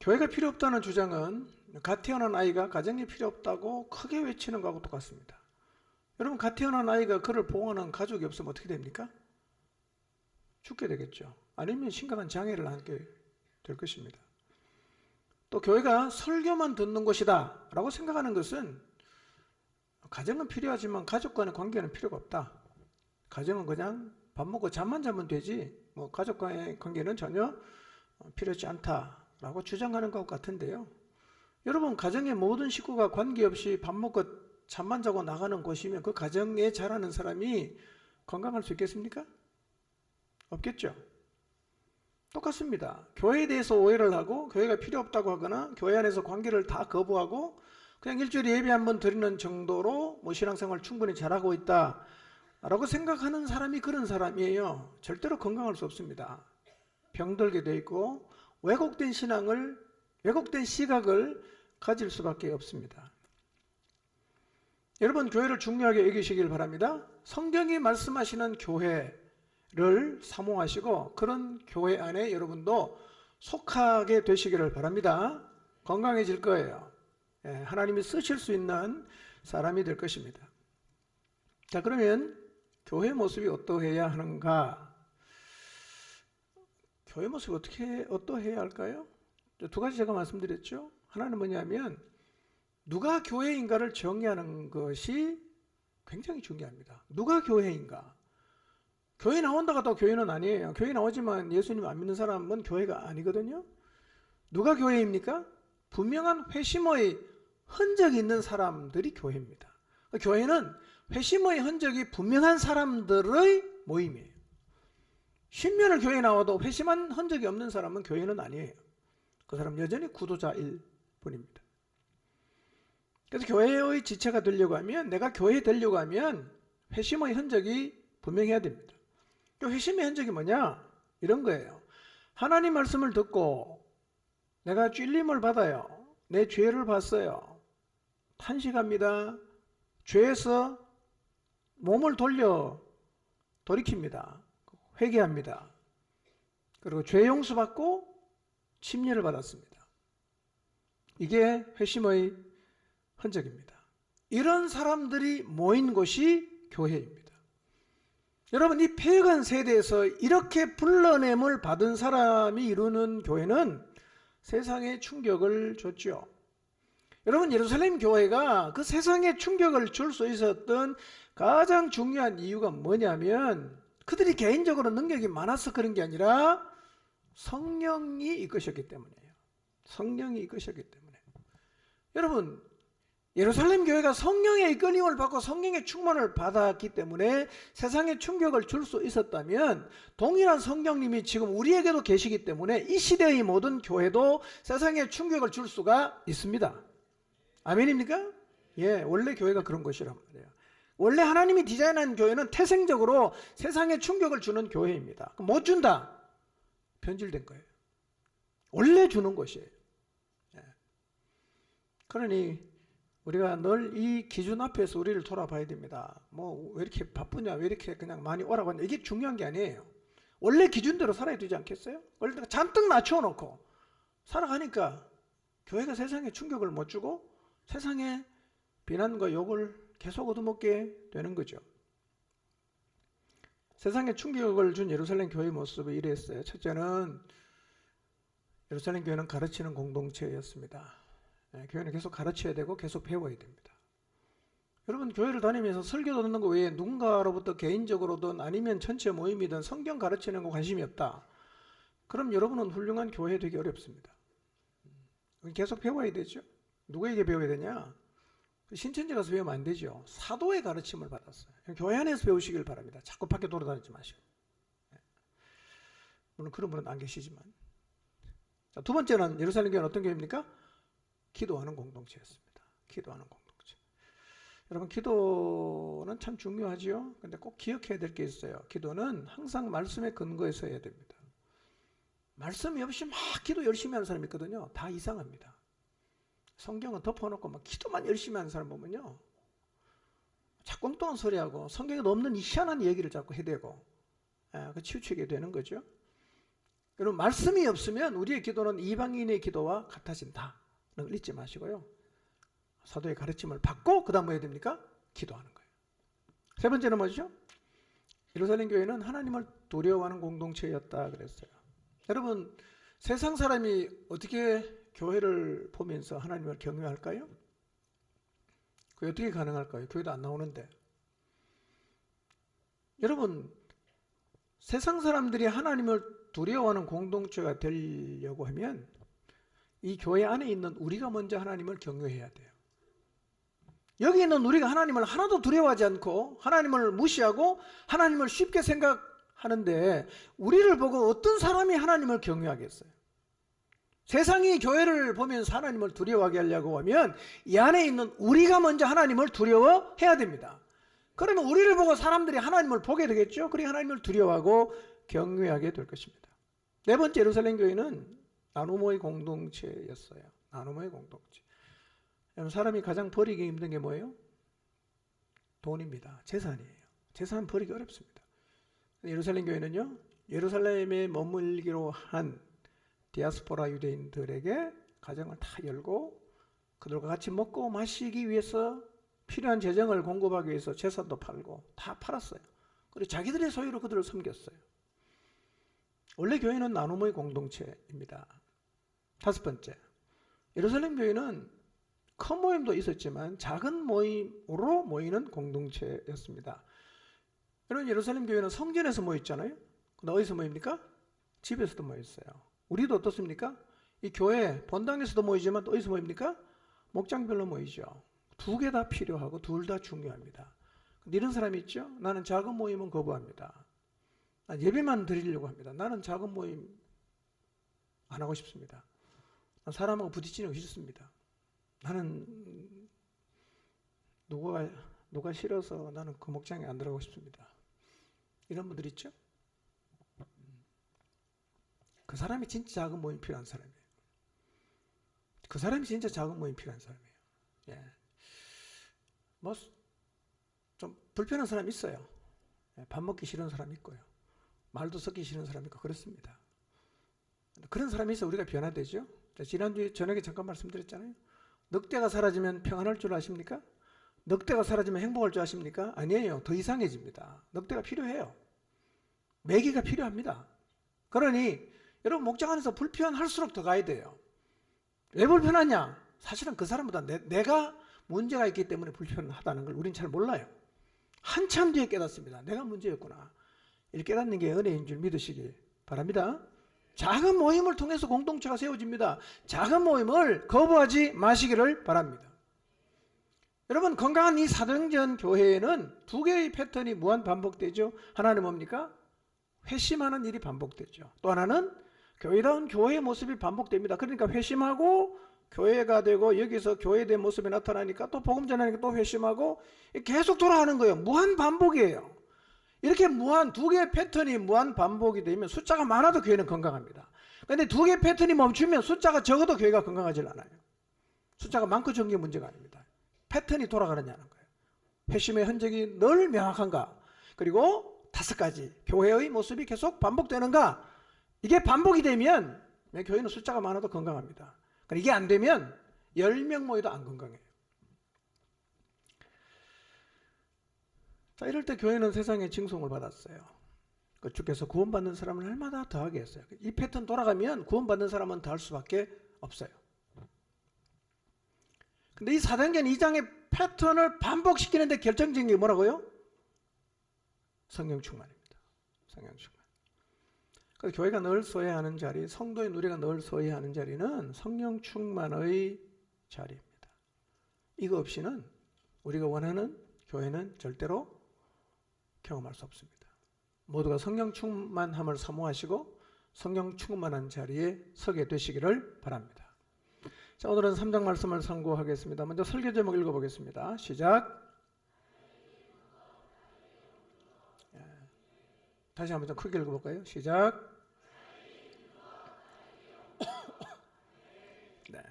교회가 필요 없다는 주장은 갓 태어난 아이가 가정이 필요 없다고 크게 외치는 것하고 똑같습니다. 여러분, 갓 태어난 아이가 그를 보호하는 가족이 없으면 어떻게 됩니까? 죽게 되겠죠. 아니면 심각한 장애를 안게 될 것입니다. 또 교회가 설교만 듣는 곳이다 라고 생각하는 것은 가정은 필요하지만 가족 간의 관계는 필요가 없다. 가정은 그냥 밥 먹고 잠만 자면 되지 뭐 가족 간의 관계는 전혀 필요하지 않다라고 주장하는 것 같은데요. 여러분, 가정의 모든 식구가 관계없이 밥 먹고 잠만 자고 나가는 곳이면 그 가정에 자라는 사람이 건강할 수 있겠습니까? 없겠죠. 똑같습니다. 교회에 대해서 오해를 하고 교회가 필요 없다고 하거나 교회 안에서 관계를 다 거부하고 그냥 일주일에 예배 한번 드리는 정도로 뭐 신앙생활 충분히 잘하고 있다 라고 생각하는 사람이 그런 사람이에요. 절대로 건강할 수 없습니다. 병들게 돼 있고 왜곡된 신앙을, 왜곡된 시각을 가질 수밖에 없습니다. 여러분, 교회를 중요하게 여기시길 바랍니다. 성경이 말씀하시는 교회를 사모하시고 그런 교회 안에 여러분도 속하게 되시기를 바랍니다. 건강해질 거예요. 하나님이 쓰실 수 있는 사람이 될 것입니다. 자, 그러면 교회 모습이 어떠해야 하는가? 교회 모습이 어떠해야 할까요? 두 가지 제가 말씀드렸죠. 하나는 뭐냐면 누가 교회인가를 정의하는 것이 굉장히 중요합니다. 누가 교회인가? 교회 나온다고 또 교회는 아니에요. 교회 나오지만 예수님 안 믿는 사람은 교회가 아니거든요. 누가 교회입니까? 분명한 회심의 흔적이 있는 사람들이 교회입니다. 교회는 회심의 흔적이 분명한 사람들의 모임이에요. 10년을 교회에 나와도 회심한 흔적이 없는 사람은 교회는 아니에요. 그 사람은 여전히 구도자일 뿐입니다. 그래서 교회의 지체가 되려고 하면, 내가 교회에 되려고 하면 회심의 흔적이 분명해야 됩니다. 그 회심의 흔적이 뭐냐? 이런 거예요. 하나님 말씀을 듣고 내가 찔림을 받아요. 내 죄를 봤어요. 탄식합니다. 죄에서 몸을 돌이킵니다. 회개합니다. 그리고 죄 용서받고 침례를 받았습니다. 이게 회심의 흔적입니다. 이런 사람들이 모인 곳이 교회입니다. 여러분, 이 폐간 세대에서 이렇게 불러냄을 받은 사람이 이루는 교회는 세상에 충격을 줬죠. 여러분, 예루살렘 교회가 그 세상에 충격을 줄 수 있었던 가장 중요한 이유가 뭐냐면 그들이 개인적으로 능력이 많아서 그런 게 아니라 성령이 이끄셨기 때문이에요. 성령이 이끄셨기 때문에. 여러분, 예루살렘 교회가 성령의 이끌림을 받고 성령의 충만을 받았기 때문에 세상에 충격을 줄 수 있었다면 동일한 성령님이 지금 우리에게도 계시기 때문에 이 시대의 모든 교회도 세상에 충격을 줄 수가 있습니다. 아멘입니까? 예, 원래 교회가 그런 것이란 말이에요. 원래 하나님이 디자인한 교회는 태생적으로 세상에 충격을 주는 교회입니다. 못 준다? 변질된 거예요. 원래 주는 것이에요. 예. 그러니 우리가 늘 이 기준 앞에서 우리를 돌아봐야 됩니다. 뭐 왜 이렇게 바쁘냐, 왜 이렇게 그냥 많이 오라고 하냐, 이게 중요한 게 아니에요. 원래 기준대로 살아야 되지 않겠어요? 원래 잔뜩 낮춰놓고 살아가니까 교회가 세상에 충격을 못 주고 세상에 비난과 욕을 계속 얻어먹게 되는 거죠. 세상에 충격을 준 예루살렘 교회의 모습이 이랬어요. 첫째는 예루살렘 교회는 가르치는 공동체였습니다. 교회는 계속 가르쳐야 되고 계속 배워야 됩니다. 여러분, 교회를 다니면서 설교 듣는 거 외에 누군가로부터 개인적으로든 아니면 전체 모임이든 성경 가르치는 거 관심이 없다. 그럼 여러분은 훌륭한 교회 되기 어렵습니다. 계속 배워야 되죠. 누구에게 배워야 되냐? 신천지 가서 배우면 안 되죠. 사도의 가르침을 받았어요. 교회 안에서 배우시길 바랍니다. 자꾸 밖에 돌아다니지 마시고. 물론 그런 분은 안 계시지만. 자, 두 번째는 예루살렘 교회는 어떤 교회입니까? 기도하는 공동체였습니다. 기도하는 공동체. 여러분, 기도는 참 중요하지요. 근데 꼭 기억해야 될 게 있어요. 기도는 항상 말씀에 근거해서 해야 됩니다. 말씀이 없이 막 기도 열심히 하는 사람이 있거든요. 다 이상합니다. 성경은 덮어놓고 막 기도만 열심히 하는 사람 보면요, 자꾸 엉뚱한 소리하고 성경에 없는 희한한 얘기를 자꾸 해대고 그 치우치게 되는 거죠. 여러분, 말씀이 없으면 우리의 기도는 이방인의 기도와 같아진다는 걸 잊지 마시고요. 사도의 가르침을 받고 그 다음 뭐 해야 됩니까? 기도하는 거예요. 세 번째는 뭐죠? 예루살렘 교회는 하나님을 두려워하는 공동체였다 그랬어요. 여러분, 세상 사람이 어떻게 교회를 보면서 하나님을 경외할까요? 그게 어떻게 가능할까요? 교회도 안 나오는데. 여러분, 세상 사람들이 하나님을 두려워하는 공동체가 되려고 하면 이 교회 안에 있는 우리가 먼저 하나님을 경외해야 돼요. 여기 있는 우리가 하나님을 하나도 두려워하지 않고 하나님을 무시하고 하나님을 쉽게 생각하는데 우리를 보고 어떤 사람이 하나님을 경외하겠어요? 세상이 교회를 보면서 하나님을 두려워하게 하려고 하면 이 안에 있는 우리가 먼저 하나님을 두려워해야 됩니다. 그러면 우리를 보고 사람들이 하나님을 보게 되겠죠. 그리고 하나님을 두려워하고 경외하게 될 것입니다. 네 번째, 예루살렘 교회는 나눔의 공동체였어요. 나눔의 공동체. 사람이 가장 버리기 힘든 게 뭐예요? 돈입니다. 재산이에요. 재산 버리기 어렵습니다. 예루살렘 교회는요, 예루살렘에 머물기로 한 디아스포라 유대인들에게 가정을 다 열고 그들과 같이 먹고 마시기 위해서 필요한 재정을 공급하기 위해서 재산도 팔고 다 팔았어요. 그리고 자기들의 소유로 그들을 섬겼어요. 원래 교회는 나눔의 공동체입니다. 다섯 번째, 예루살렘 교회는 큰 모임도 있었지만 작은 모임으로 모이는 공동체였습니다. 여러분, 예루살렘 교회는 성전에서 모였잖아요. 근데 어디서 모입니까? 집에서도 모였어요. 우리도 어떻습니까? 이 교회 본당에서도 모이지만 또 어디서 모입니까? 목장별로 모이죠. 두 개 다 필요하고 둘 다 중요합니다. 근데 이런 사람이 있죠? 나는 작은 모임은 거부합니다. 난 예배만 드리려고 합니다. 나는 작은 모임 안 하고 싶습니다. 난 사람하고 부딪히는 거 싫습니다. 나는 누가 싫어서 나는 그 목장에 안 들어가고 싶습니다. 이런 분들 있죠? 그 사람이 진짜 작은 모임 필요한 사람이에요. 그 사람이 진짜 작은 모임 필요한 사람이에요. 예. 뭐 좀 불편한 사람 있어요. 예. 밥 먹기 싫은 사람 있고요. 말도 섞기 싫은 사람 있고 그렇습니다. 그런 사람이 있어 우리가 변화되죠. 지난주에 저녁에 잠깐 말씀드렸잖아요. 늑대가 사라지면 평안할 줄 아십니까? 늑대가 사라지면 행복할 줄 아십니까? 아니에요. 더 이상해집니다. 늑대가 필요해요. 매기가 필요합니다. 그러니 여러분, 목장 안에서 불편할수록 더 가야 돼요. 왜 불편하냐? 사실은 그 사람보다 내가 문제가 있기 때문에 불편하다는 걸 우린 잘 몰라요. 한참 뒤에 깨닫습니다. 내가 문제였구나. 이렇게 깨닫는 게 은혜인 줄 믿으시기 바랍니다. 작은 모임을 통해서 공동체가 세워집니다. 작은 모임을 거부하지 마시기를 바랍니다. 여러분, 건강한 이 사도행전 교회에는 두 개의 패턴이 무한 반복되죠. 하나는 뭡니까? 회심하는 일이 반복되죠. 또 하나는 교회다운 교회의 모습이 반복됩니다. 그러니까 회심하고 교회가 되고 여기서 교회된 모습이 나타나니까 또 복음 전하니까 또 회심하고 계속 돌아가는 거예요. 무한 반복이에요. 이렇게 두 개의 패턴이 무한 반복이 되면 숫자가 많아도 교회는 건강합니다. 그런데 두 개의 패턴이 멈추면 숫자가 적어도 교회가 건강하지 않아요. 숫자가 많고 적은 게 문제가 아닙니다. 패턴이 돌아가느냐는 거예요. 회심의 흔적이 늘 명확한가? 그리고 다섯 가지, 교회의 모습이 계속 반복되는가? 이게 반복이 되면 교회는 숫자가 많아도 건강합니다. 이게 안 되면 10명 모여도 안 건강해요. 자, 이럴 때 교회는 세상에 징송을 받았어요. 주께서 구원받는 사람을 날마다 더하게 했어요. 이 패턴 돌아가면 구원받는 사람은 더할 수밖에 없어요. 근데 이 사도행전 2장의 패턴을 반복시키는데 결정적인 게 뭐라고요? 성령 충만입니다. 성령 충만. 그래서 교회가 늘 소외하는 자리, 성도인 우리가 늘 소외하는 자리는 성령 충만의 자리입니다. 이거 없이는 우리가 원하는 교회는 절대로 경험할 수 없습니다. 모두가 성령 충만함을 사모하시고 성령 충만한 자리에 서게 되시기를 바랍니다. 자, 오늘은 3장 말씀을 상고하겠습니다. 먼저 설교 제목 읽어보겠습니다. 시작. 다시 한번 좀 크게 읽어볼까요? 시작. 네.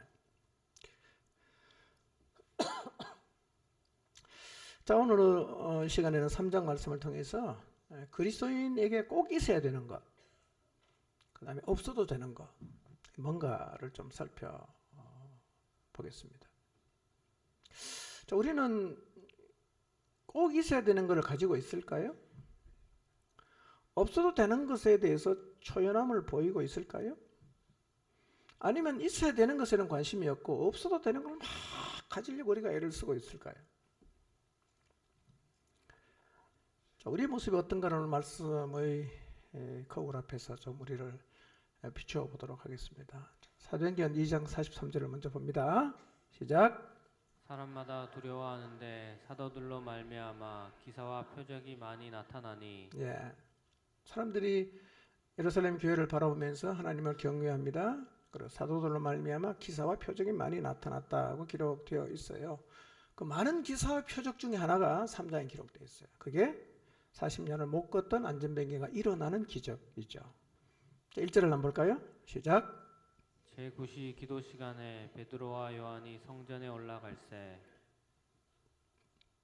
자, 오늘 시간에는 3장 말씀을 통해서 그리스도인에게 꼭 있어야 되는 것, 그다음에 없어도 되는 거, 뭔가를 좀 살펴보겠습니다. 자, 우리는 꼭 있어야 되는 것을 가지고 있을까요? 없어도 되는 것에 대해서 초연함을 보이고 있을까요? 아니면 있어야 되는 것에는 관심이 없고 없어도 되는 걸 막 가지려고 우리가 애를 쓰고 있을까요? 자, 우리의 모습이 어떤가를 오늘 말씀의 거울 앞에서 좀 우리를 비추어 보도록 하겠습니다. 사도행전 2장 43절을 먼저 봅니다. 시작. 사람마다 두려워하는데 사도들로 말미암아 기사와 표적이 많이 나타나니. 예, 사람들이 예루살렘 교회를 바라보면서 하나님을 경외합니다. 그리고 사도들로 말미암아 기사와 표적이 많이 나타났다고 기록되어 있어요. 그 많은 기사와 표적 중에 하나가 3장에 기록되어 있어요. 그게 40년을 못 걷던 안전뱅이가 일어나는 기적이죠. 자, 1절을 한번 볼까요? 시작. 제9시 기도 시간에 베드로와 요한이 성전에 올라갈새.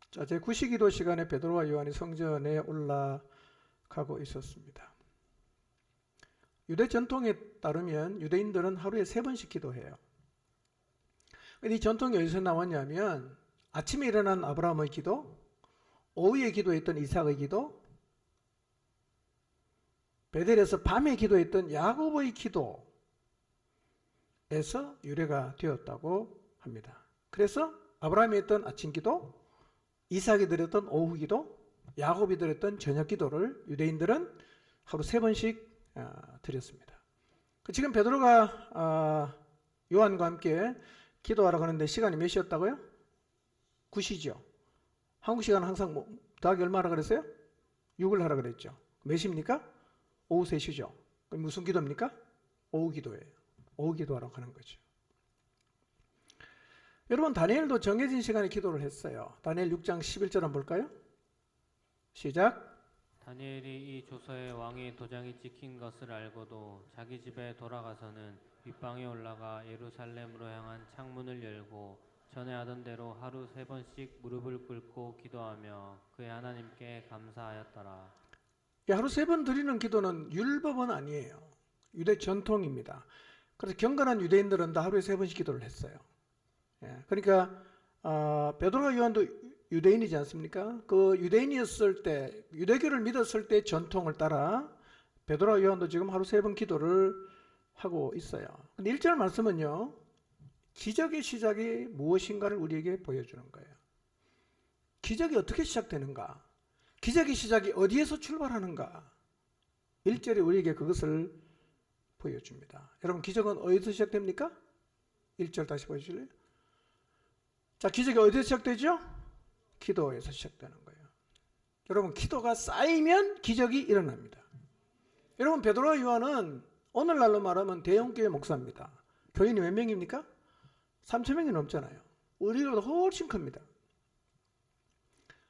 자, 제9시 기도 시간에 베드로와 요한이 성전에 올라가고 있었습니다. 유대 전통에 따르면 유대인들은 하루에 3번씩 기도해요. 이 전통이 어디서 나왔냐면 아침에 일어난 아브라함의 기도, 오후에 기도했던 이삭의 기도, 베델에서 밤에 기도했던 야곱의 기도에서 유래가 되었다고 합니다. 그래서 아브라함이 했던 아침 기도, 이삭이 드렸던 오후 기도, 야곱이 드렸던 저녁 기도를 유대인들은 하루 3번씩 드렸습니다. 지금 베드로가 요한과 함께 기도하라고 하는데 시간이 몇 시였다고요? 9시죠. 한국 시간은 항상 더하기 얼마라 그랬어요? 6을 하라 그랬죠. 몇 시입니까? 오후 3시죠. 그럼 무슨 기도입니까? 오후 기도예요. 오후 기도하라고 하는 거죠. 여러분, 다니엘도 정해진 시간에 기도를 했어요. 다니엘 6장 11절 한번 볼까요? 시작. 다니엘이 이 조서에 왕의 도장이 찍힌 것을 알고도 자기 집에 돌아가서는 윗방에 올라가 예루살렘으로 향한 창문을 열고 전에 하던 대로 하루 3번씩 무릎을 꿇고 기도하며 그의 하나님께 감사하였더라. 하루 3번 드리는 기도는 율법은 아니에요. 유대 전통입니다. 그래서 경건한 유대인들은 다 하루에 3번씩 기도를 했어요. 그러니까 베드로와 요한도 유대인이지 않습니까? 그 유대인이었을 때, 유대교를 믿었을 때 전통을 따라 베드로와 요한도 지금 하루 3번 기도를 하고 있어요. 근데 1절 말씀은요, 기적의 시작이 무엇인가를 우리에게 보여주는 거예요. 기적이 어떻게 시작되는가? 기적의 시작이 어디에서 출발하는가? 1절이 우리에게 그것을 보여줍니다. 여러분, 기적은 어디서 시작됩니까? 1절 다시 보여줄래요? 자, 기적이 어디서 시작되죠? 기도에서 시작되는 거예요. 여러분, 기도가 쌓이면 기적이 일어납니다. 여러분, 베드로와 요한은 오늘날로 말하면 대형교회 목사입니다. 교인이 몇 명입니까? 3,000명이 넘잖아요. 우리보다 훨씬 큽니다.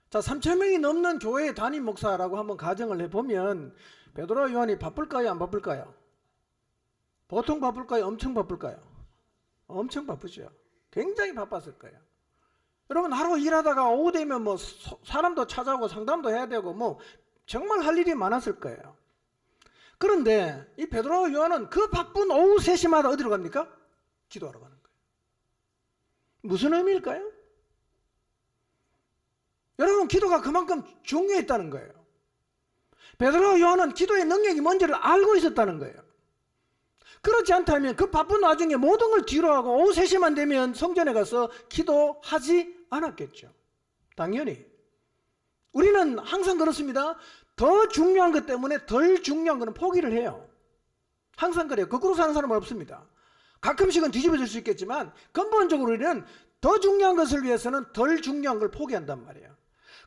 자, 3,000명이 넘는 교회 담임 목사라고 한번 가정을 해보면 베드로와 요한이 바쁠까요? 안 바쁠까요? 보통 바쁠까요? 엄청 바쁠까요? 엄청 바쁘죠. 굉장히 바빴을 거예요. 여러분, 하루 일하다가 오후 되면 뭐 사람도 찾아오고 상담도 해야 되고 뭐 정말 할 일이 많았을 거예요. 그런데 이 베드로와 요한은 그 바쁜 오후 3시마다 어디로 갑니까? 기도하러 가는 거예요. 무슨 의미일까요? 여러분, 기도가 그만큼 중요했다는 거예요. 베드로와 요한은 기도의 능력이 뭔지를 알고 있었다는 거예요. 그렇지 않다면 그 바쁜 와중에 모든 걸 뒤로 하고 오후 3시만 되면 성전에 가서 기도하지 않았겠죠. 당연히. 우리는 항상 그렇습니다. 더 중요한 것 때문에 덜 중요한 것은 포기를 해요. 항상 그래요. 거꾸로 사는 사람은 없습니다. 가끔씩은 뒤집어질 수 있겠지만 근본적으로 우리는 더 중요한 것을 위해서는 덜 중요한 걸 포기한단 말이에요.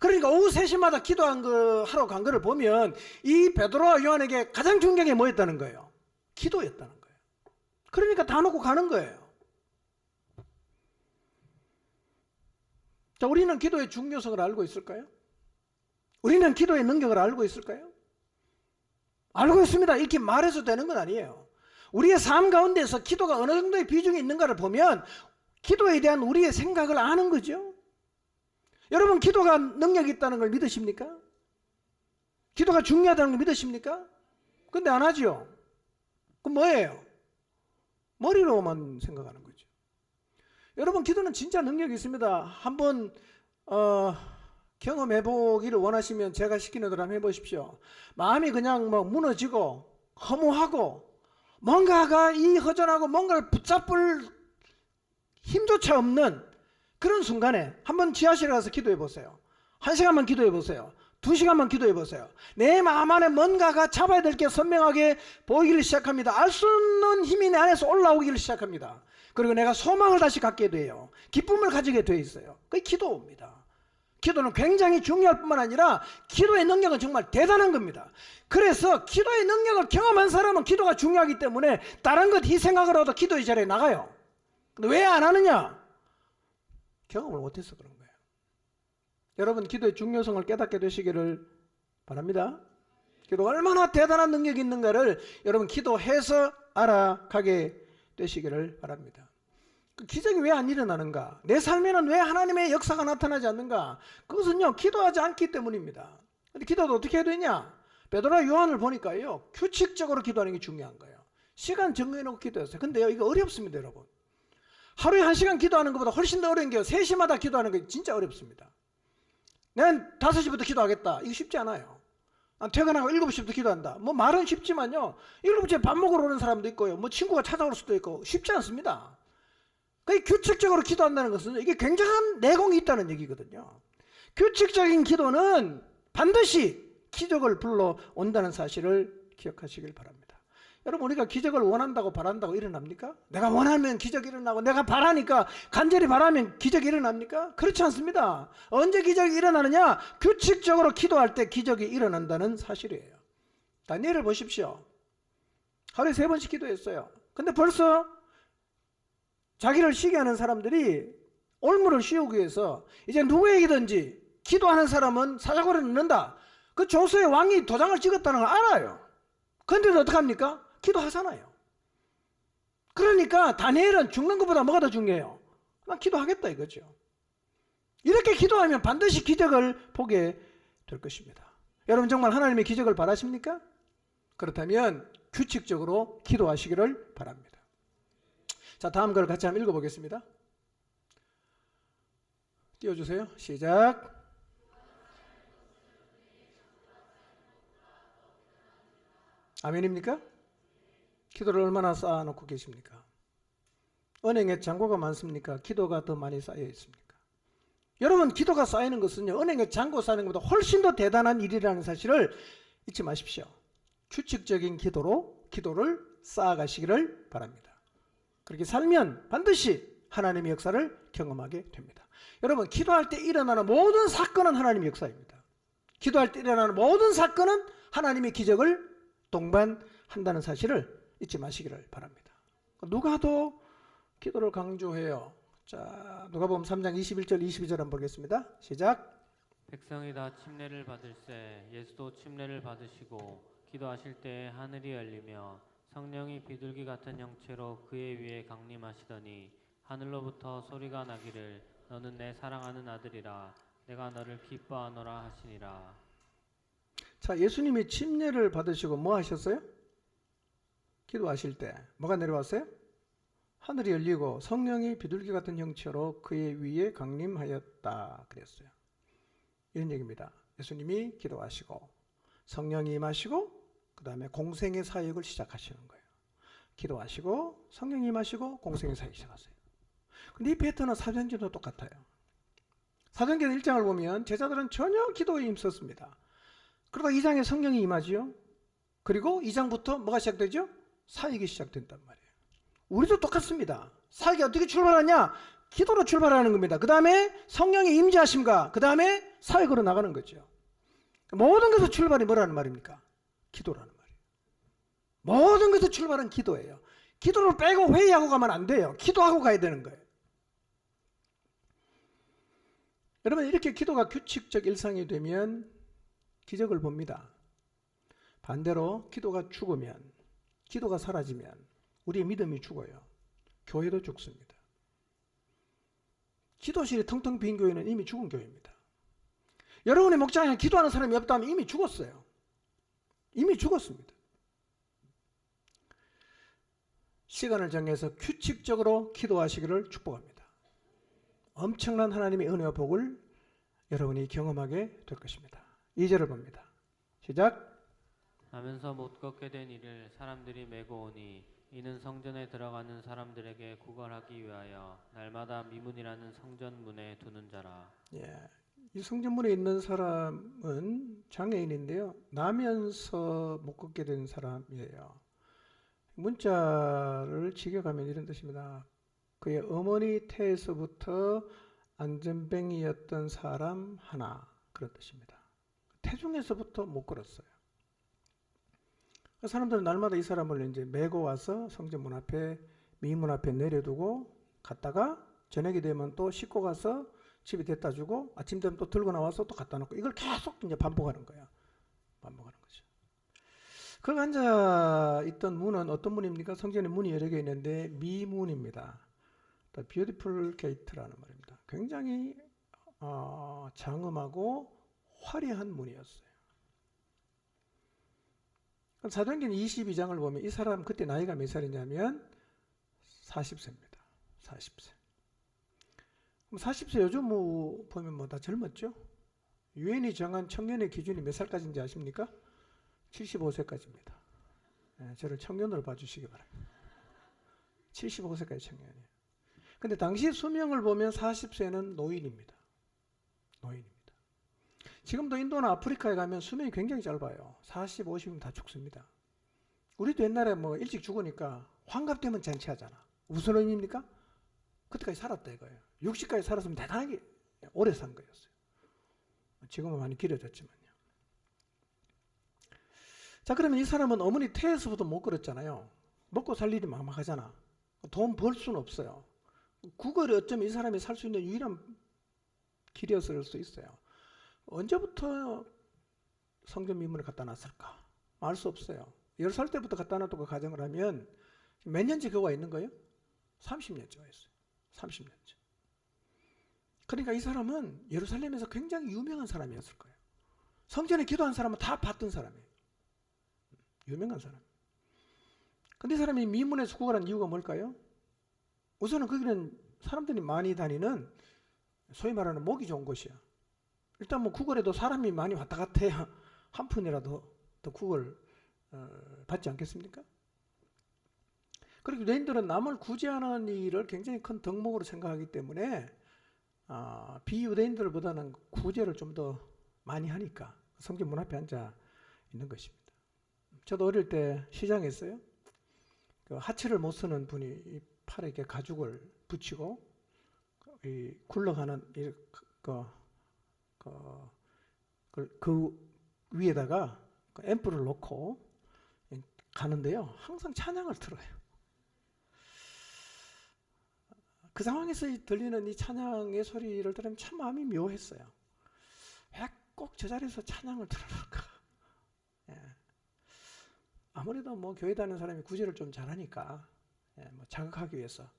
그러니까 오후 3시마다 하러 간 거를 보면 이 베드로와 요한에게 가장 중요한 게 뭐였다는 거예요? 기도였다는 거예요. 그러니까 다 놓고 가는 거예요. 자, 우리는 기도의 중요성을 알고 있을까요? 우리는 기도의 능력을 알고 있을까요? 알고 있습니다. 이렇게 말해서 되는 건 아니에요. 우리의 삶 가운데서 기도가 어느 정도의 비중이 있는가를 보면 기도에 대한 우리의 생각을 아는 거죠. 여러분, 기도가 능력이 있다는 걸 믿으십니까? 기도가 중요하다는 걸 믿으십니까? 근데 안 하죠. 그럼 뭐예요? 머리로만 생각하는 거죠. 여러분, 기도는 진짜 능력이 있습니다. 한번 경험해 보기를 원하시면 제가 시키는 대로 한번 해보십시오. 마음이 그냥 뭐 무너지고 허무하고 뭔가가 이 허전하고 뭔가를 붙잡을 힘조차 없는 그런 순간에 한번 지하실에 가서 기도해 보세요. 1시간만 기도해 보세요. 2시간만 기도해 보세요. 내 마음 안에 뭔가가 잡아야 될 게 선명하게 보이기를 시작합니다. 알 수 없는 힘이 내 안에서 올라오기를 시작합니다. 그리고 내가 소망을 다시 갖게 돼요. 기쁨을 가지게 돼 있어요. 그게 기도입니다. 기도는 굉장히 중요할 뿐만 아니라 기도의 능력은 정말 대단한 겁니다. 그래서 기도의 능력을 경험한 사람은 기도가 중요하기 때문에 다른 것 희생하고라도 기도의 자리에 나가요. 근데 왜 안 하느냐? 경험을 못해서 그런 거예요. 여러분, 기도의 중요성을 깨닫게 되시기를 바랍니다. 기도가 얼마나 대단한 능력이 있는가를 여러분 기도해서 알아가게 되시기를 바랍니다. 그 기적이 왜 안 일어나는가? 내 삶에는 왜 하나님의 역사가 나타나지 않는가? 그것은요, 기도하지 않기 때문입니다. 근데 기도도 어떻게 해야 되냐? 베드로와 요한을 보니까요, 규칙적으로 기도하는 게 중요한 거예요. 시간 정해놓고 기도했어요. 근데요, 이거 어렵습니다, 여러분. 하루에 1시간 기도하는 것보다 훨씬 더 어려운 게요, 3시마다 기도하는 게 진짜 어렵습니다. 난 5시부터 기도하겠다. 이거 쉽지 않아요. 퇴근하고 7시부터 기도한다. 뭐 말은 쉽지만요, 7시에 밥 먹으러 오는 사람도 있고요, 뭐 친구가 찾아올 수도 있고 쉽지 않습니다. 그 규칙적으로 기도한다는 것은 이게 굉장한 내공이 있다는 얘기거든요. 규칙적인 기도는 반드시 기적을 불러온다는 사실을 기억하시길 바랍니다. 여러분, 우리가 기적을 원한다고 바란다고 일어납니까? 내가 원하면 기적이 일어나고 내가 바라니까, 간절히 바라면 기적이 일어납니까? 그렇지 않습니다. 언제 기적이 일어나느냐? 규칙적으로 기도할 때 기적이 일어난다는 사실이에요. 다니엘을 보십시오. 하루에 3번씩 기도했어요. 근데 벌써 자기를 쉬게 하는 사람들이 올무를 씌우기 위해서 이제 누구에게든지 기도하는 사람은 사자고를 넣는다. 그 조서의 왕이 도장을 찍었다는 걸 알아요. 그런데도 어떡합니까? 기도하잖아요. 그러니까 다니엘은 죽는 것보다 뭐가 더 중요해요? 난 기도하겠다 이거죠. 이렇게 기도하면 반드시 기적을 보게 될 것입니다. 여러분, 정말 하나님의 기적을 바라십니까? 그렇다면 규칙적으로 기도하시기를 바랍니다. 자, 다음 걸 같이 한번 읽어보겠습니다. 띄워주세요. 시작. 아멘입니까? 기도를 얼마나 쌓아놓고 계십니까? 은행에 잔고가 많습니까? 기도가 더 많이 쌓여 있습니까? 여러분, 기도가 쌓이는 것은요, 은행에 잔고 쌓이는 것보다 훨씬 더 대단한 일이라는 사실을 잊지 마십시오. 규칙적인 기도로 기도를 쌓아가시기를 바랍니다. 그렇게 살면 반드시 하나님의 역사를 경험하게 됩니다. 여러분, 기도할 때 일어나는 모든 사건은 하나님의 역사입니다. 기도할 때 일어나는 모든 사건은 하나님의 기적을 동반한다는 사실을 잊지 마시기를 바랍니다. 누가도 기도를 강조해요. 자, 누가복음 3장 21절 22절 한번 보겠습니다. 시작. 백성이 다 침례를 받을새 예수도 침례를 받으시고 기도하실 때 하늘이 열리며 성령이 비둘기 같은 형체로 그의 위에 강림하시더니 하늘로부터 소리가 나기를 너는 내 사랑하는 아들이라 내가 너를 기뻐하노라 하시니라. 자, 예수님이 침례를 받으시고 뭐 하셨어요? 기도하실 때 뭐가 내려왔어요? 하늘이 열리고 성령이 비둘기 같은 형체로 그의 위에 강림하였다 그랬어요. 이런 얘기입니다. 예수님이 기도하시고 성령이 임하시고 그 다음에 공생의 사역을 시작하시는 거예요. 기도하시고 성령이 임하시고 공생의 사역을 시작하세요. 근데 이 패턴은 사도행전도 똑같아요. 사도행전 1장을 보면 제자들은 전혀 기도에 힘썼습니다. 그러다 2장에 성령이 임하지요. 그리고 2장부터 뭐가 시작되죠? 사역이 시작된단 말이에요. 우리도 똑같습니다. 사역이 어떻게 출발하냐? 기도로 출발하는 겁니다. 그 다음에 성령의 임재하심과 그 다음에 사역으로 나가는 거죠. 모든 것의 출발이 뭐라는 말입니까? 기도라는 말이에요. 모든 것의 출발은 기도예요. 기도를 빼고 회의하고 가면 안 돼요. 기도하고 가야 되는 거예요. 여러분, 이렇게 기도가 규칙적 일상이 되면 기적을 봅니다. 반대로 기도가 죽으면, 기도가 사라지면 우리의 믿음이 죽어요. 교회도 죽습니다. 기도실이 텅텅 빈 교회는 이미 죽은 교회입니다. 여러분의 목장에 기도하는 사람이 없다면 이미 죽었어요. 이미 죽었습니다. 시간을 정해서 규칙적으로 기도하시기를 축복합니다. 엄청난 하나님의 은혜와 복을 여러분이 경험하게 될 것입니다. 2절을 봅니다. 시작. 나면서 못 걷게 된 이를 사람들이 메고 오니 이는 성전에 들어가는 사람들에게 구걸하기 위하여 날마다 미문이라는 성전문에 두는 자라. 예, 이 성전문에 있는 사람은 장애인인데요. 나면서 못 걷게 된 사람이에요. 문자를 직역하면 이런 뜻입니다. 그의 어머니 태에서부터 안전뱅이였던 사람 하나, 그런 뜻입니다. 태중에서부터 못 걸었어요. 사람들은 날마다 이 사람을 이제 메고 와서 성전문 앞에, 미문 앞에 내려두고 갔다가 저녁이 되면 또 싣고 가서 집에 데려다 주고 아침 되면 또 들고 나와서 또 갖다 놓고, 이걸 계속 이제 반복하는 거예요. 반복하는 거죠. 그 앉아 있던 문은 어떤 문입니까? 성전에 문이 여러 개 있는데 미문입니다. The Beautiful Gate라는 말입니다. 굉장히 장엄하고 화려한 문이었어요. 사도행전 22장을 보면 이 사람 그때 나이가 몇 살이냐면 40세입니다. 40세. 그럼 40세 요즘 보면 다 젊었죠? 유엔이 정한 청년의 기준이 몇 살까지인지 아십니까? 75세까지입니다. 네, 저를 청년으로 봐주시기 바랍니다. 75세까지 청년이에요. 근데 당시 수명을 보면 40세는 노인입니다. 노인입니다. 지금도 인도나 아프리카에 가면 수명이 굉장히 짧아요. 40, 50이면 다 죽습니다. 우리도 옛날에 뭐 일찍 죽으니까 환갑되면 잔치하잖아. 무슨 의미입니까? 그때까지 살았다 이거예요. 60까지 살았으면 대단하게 오래 산 거였어요. 지금은 많이 길어졌지만요. 자, 그러면 이 사람은 어머니 태에서부터 못 걸었잖아요. 먹고 살 일이 막막하잖아. 돈 벌 수는 없어요. 구걸이 어쩌면 이 사람이 살 수 있는 유일한 길이었을 수 있어요. 언제부터 성전 미문을 갖다 놨을까? 알 수 없어요. 10살 때부터 갖다 놨다고 가정을 하면 몇 년째 교가 있는 거예요? 30년째가 있어요. 30년째. 그러니까 이 사람은 예루살렘에서 굉장히 유명한 사람이었을 거예요. 성전에 기도한 사람은 다 봤던 사람이에요. 유명한 사람. 근데 이 사람이 미문에서 구걸한 이유가 뭘까요? 우선은 거기는 사람들이 많이 다니는 소위 말하는 목이 좋은 곳이야. 일단 뭐 구걸에도 사람이 많이 왔다 갔다 해야 한 푼이라도 더 구걸 받지 않겠습니까? 그리고 유대인들은 남을 구제하는 일을 굉장히 큰 덕목으로 생각하기 때문에 비유대인들보다는 구제를 좀 더 많이 하니까 성전 문 앞에 앉아 있는 것입니다. 저도 어릴 때 시장에서요, 그 하체를 못 쓰는 분이 이 팔에 이렇게 가죽을 붙이고 이 굴러가는 그 위에다가 앰프를 놓고 가는데요, 항상 찬양을 틀어요. 그 상황에서 들리는 이 찬양의 소리를 들으면 참 마음이 묘했어요. 왜 꼭 저 자리에서 찬양을 틀어놓을까? 예. 아무래도 뭐 교회 다니는 사람이 구제를 좀 잘하니까 뭐 자극하기 위해서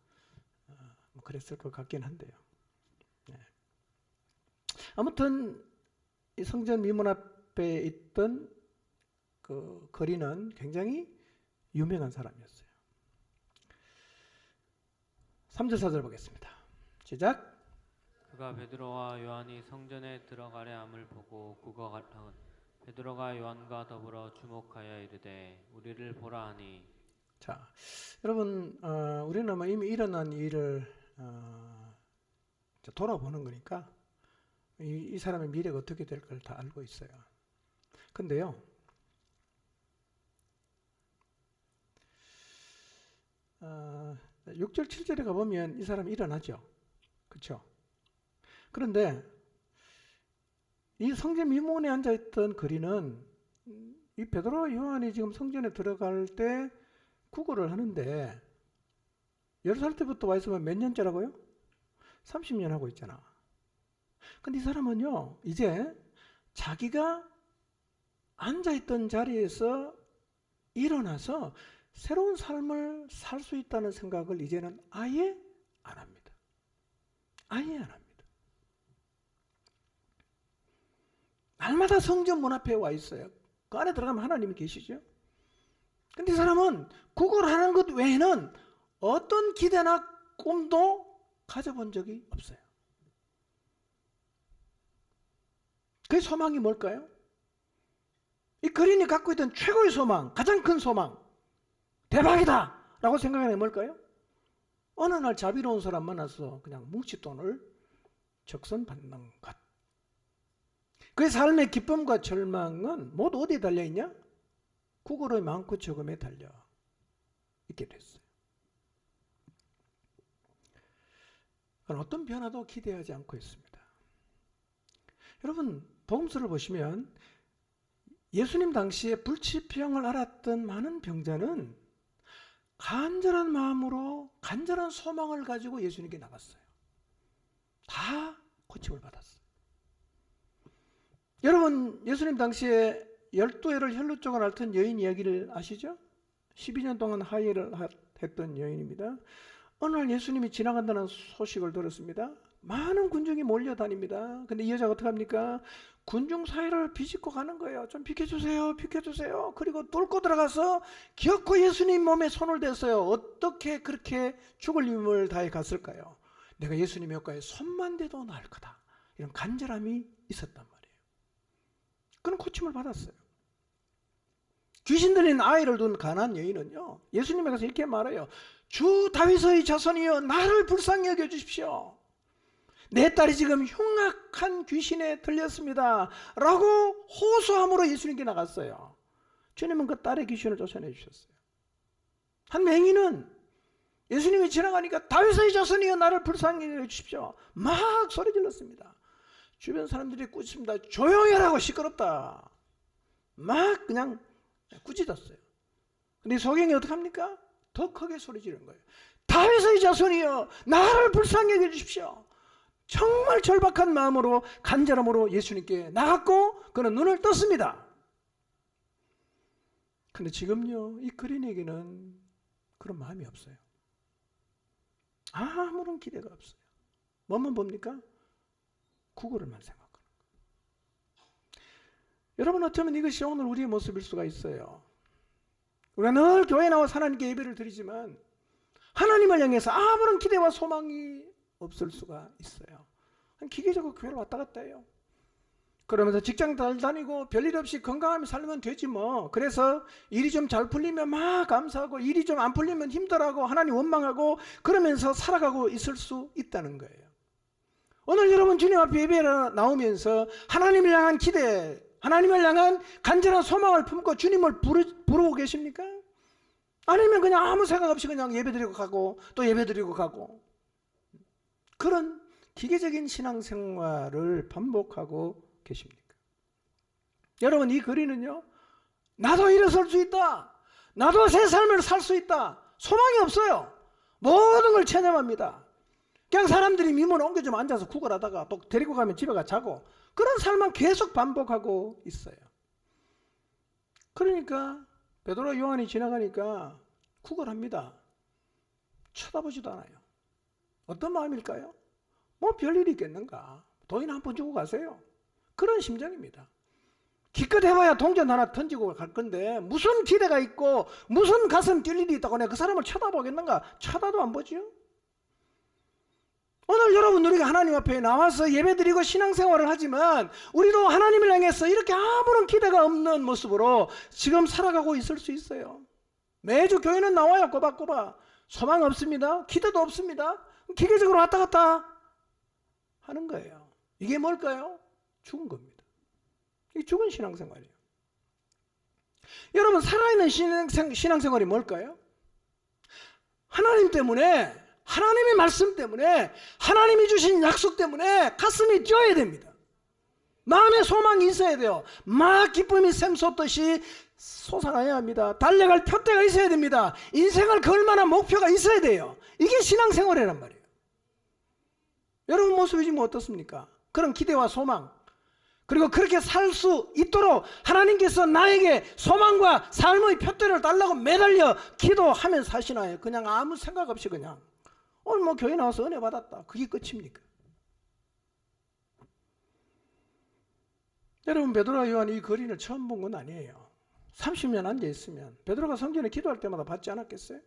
뭐 그랬을 것 같긴 한데요. 예. 아무튼 이 성전 미문 앞에 있던 그 거리는 굉장히 유명한 사람이었어요. 3절 4절 보겠습니다. 시작. 그가 베드로와 요한이 성전에 들어가려 함을 보고 베드로가 요한과 더불어 주목하여 이르되 우리를 보라 하니. 자, 여러분, 우리는 뭐 이미 일어난 일을 돌아보는 거니까 이 사람의 미래가 어떻게 될 걸 다 알고 있어요. 근데요, 6절 7절에 가보면 이 사람이 일어나죠. 그렇죠? 그런데 이 성전 미문에 앉아있던 거리는 이 베드로와 요한이 지금 성전에 들어갈 때 구걸을 하는데 10살 때부터 와 있으면 몇 년째라고요? 30년 하고 있잖아. 근데 이 사람은요, 이제 자기가 앉아있던 자리에서 일어나서 새로운 삶을 살 수 있다는 생각을 이제는 아예 안 합니다. 아예 안 합니다. 날마다 성전 문 앞에 와 있어요. 그 안에 들어가면 하나님이 계시죠. 근데 이 사람은 구걸하는 것 외에는 어떤 기대나 꿈도 가져본 적이 없어요. 그 소망이 뭘까요? 이 거린이 갖고 있던 최고의 소망, 가장 큰 소망, 대박이다 라고 생각하는 게 뭘까요? 어느 날 자비로운 사람 만나서 그냥 뭉칫돈을 적선받는 것. 그의 삶의 기쁨과 절망은 모두 어디에 달려있냐? 구걸의 많고 적음에 달려 있게 됐어요. 어떤 변화도 기대하지 않고 있습니다. 여러분, 복음서를 보시면 예수님 당시에 불치병을 앓았던 많은 병자는 간절한 마음으로 간절한 소망을 가지고 예수님께 나갔어요. 다 고침을 받았어요. 여러분, 예수님 당시에 12해를 혈루증을 앓던 여인 이야기를 아시죠? 12년 동안 하혈을 했던 여인입니다. 어느 날 예수님이 지나간다는 소식을 들었습니다. 많은 군중이 몰려다닙니다. 근데 이 여자가 어떻게 합니까? 군중 사이를 비집고 가는 거예요. 좀 비켜주세요, 비켜주세요. 그리고 뚫고 들어가서 기어코 예수님 몸에 손을 댔어요. 어떻게 그렇게 죽을 힘을 다해 갔을까요? 내가 예수님 효과에 손만 대도 나을 거다. 이런 간절함이 있었단 말이에요. 그런 고침을 받았어요. 귀신 들린 아이를 둔 가난한 여인은요, 예수님에 가서 이렇게 말해요. 주 다윗의 자손이여 나를 불쌍히 여겨 주십시오. 내 딸이 지금 흉악한 귀신에 들렸습니다 라고 호소함으로 예수님께 나갔어요. 주님은 그 딸의 귀신을 쫓아내 주셨어요. 한 맹인은 예수님이 지나가니까 다윗의 자손이여 나를 불쌍히 여겨 주십시오 막 소리 질렀습니다. 주변 사람들이 꾸짖습니다. 조용히 하라고, 시끄럽다. 막 그냥 꾸짖었어요. 근데 소경이 어떻게 합니까? 더 크게 소리 지르는 거예요. 다윗의 자손이여 나를 불쌍히 여겨 주십시오. 정말 절박한 마음으로 간절함으로 예수님께 나갔고 그는 눈을 떴습니다. 근데 지금요, 이 거린에게는 그런 마음이 없어요. 아무런 기대가 없어요. 뭐만 봅니까? 구걸을만 생각하는 거예요. 여러분, 어쩌면 이것이 오늘 우리의 모습일 수가 있어요. 우리가 늘 교회 나와 하나님께 예배를 드리지만 하나님을 향해서 아무런 기대와 소망이 없을 수가 있어요. 기계적으로 교회를 왔다 갔다 해요. 그러면서 직장 잘 다니고 별일 없이 건강하며 살면 되지 뭐. 그래서 일이 좀 잘 풀리면 막 감사하고 일이 좀 안 풀리면 힘들어하고 하나님 원망하고 그러면서 살아가고 있을 수 있다는 거예요. 오늘 여러분 주님 앞에 예배를 나오면서 하나님을 향한 기대, 하나님을 향한 간절한 소망을 품고 주님을 부르고 계십니까? 아니면 그냥 아무 생각 없이 그냥 예배드리고 가고 또 예배드리고 가고 그런 기계적인 신앙생활을 반복하고 계십니까? 여러분, 이 거린은요, 나도 일어설 수 있다, 나도 새 삶을 살 수 있다, 소망이 없어요. 모든 걸 체념합니다. 그냥 사람들이 미문 옮겨주면 앉아서 구걸하다가 또 데리고 가면 집에 가 자고 그런 삶만 계속 반복하고 있어요. 그러니까 베드로 요한이 지나가니까 구걸합니다. 쳐다보지도 않아요. 어떤 마음일까요? 뭐 별일이 있겠는가? 돈이나 한 번 주고 가세요. 그런 심정입니다. 기껏 해봐야 동전 하나 던지고 갈 건데 무슨 기대가 있고 무슨 가슴 뛸 일이 있다고 내가 그 사람을 쳐다보겠는가? 쳐다도 안 보지요. 오늘 여러분, 우리가 하나님 앞에 나와서 예배드리고 신앙생활을 하지만 우리도 하나님을 향해서 이렇게 아무런 기대가 없는 모습으로 지금 살아가고 있을 수 있어요. 매주 교회는 나와요. 꼬박꼬박. 소망 없습니다. 기대도 없습니다. 기계적으로 왔다 갔다 하는 거예요. 이게 뭘까요? 죽은 겁니다. 이게 죽은 신앙생활이에요. 여러분, 살아있는 신앙생활이 뭘까요? 하나님 때문에, 하나님의 말씀 때문에, 하나님이 주신 약속 때문에 가슴이 뛰어야 됩니다. 마음에 소망이 있어야 돼요. 막 기쁨이 샘솟듯이 솟아나야 합니다. 달려갈 표대가 있어야 됩니다. 인생을 걸 만한 목표가 있어야 돼요. 이게 신앙생활이란 말이에요. 여러분 모습이 지금 어떻습니까? 그런 기대와 소망, 그리고 그렇게 살 수 있도록 하나님께서 나에게 소망과 삶의 표대를 달라고 매달려 기도하면 사시나요? 그냥 아무 생각 없이 그냥 오늘 뭐 교회 나와서 은혜 받았다, 그게 끝입니까? 여러분, 베드로와 요한이 이 거린을 처음 본 건 아니에요. 30년 앉아 있으면 베드로가 성전에 기도할 때마다 받지 않았겠어요?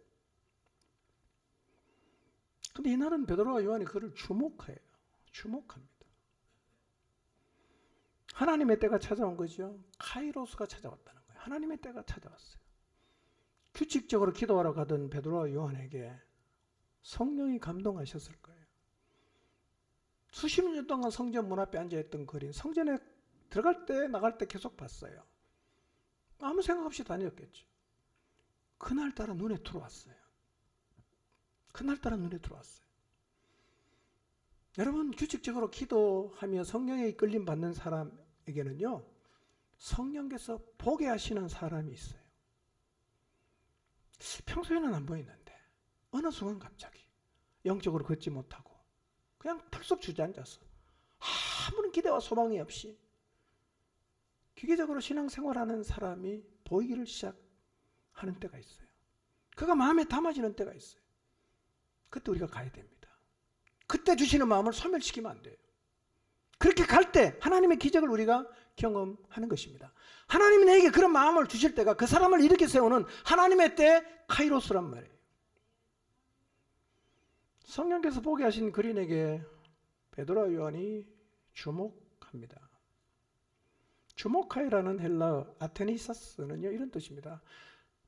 근데 이날은 베드로와 요한이 그를 주목해요. 주목합니다. 하나님의 때가 찾아온 거죠. 카이로스가 찾아왔다는 거예요. 하나님의 때가 찾아왔어요. 규칙적으로 기도하러 가던 베드로와 요한에게 성령이 감동하셨을 거예요. 수십 년 동안 성전 문 앞에 앉아있던 거린 성전에 들어갈 때 나갈 때 계속 봤어요. 아무 생각 없이 다녔겠죠. 그날따라 눈에 들어왔어요. 그날따라 눈에 들어왔어요. 여러분, 규칙적으로 기도하며 성령의 이끌림 받는 사람에게는요, 성령께서 보게 하시는 사람이 있어요. 평소에는 안 보이는데 어느 순간 갑자기 영적으로 걷지 못하고 그냥 털썩 주저앉아서 아무런 기대와 소망이 없이 기계적으로 신앙생활하는 사람이 보이기를 시작하는 때가 있어요. 그가 마음에 담아지는 때가 있어요. 그때 우리가 가야 됩니다. 그때 주시는 마음을 소멸시키면 안 돼요. 그렇게 갈 때 하나님의 기적을 우리가 경험하는 것입니다. 하나님이 내게 그런 마음을 주실 때가 그 사람을 일으켜 세우는 하나님의 때 카이로스란 말이에요. 성령께서 보게 하신 그린에게 베드로와 요한이 주목합니다. 주목하이라는 헬라어 아테니사스는요, 이런 뜻입니다.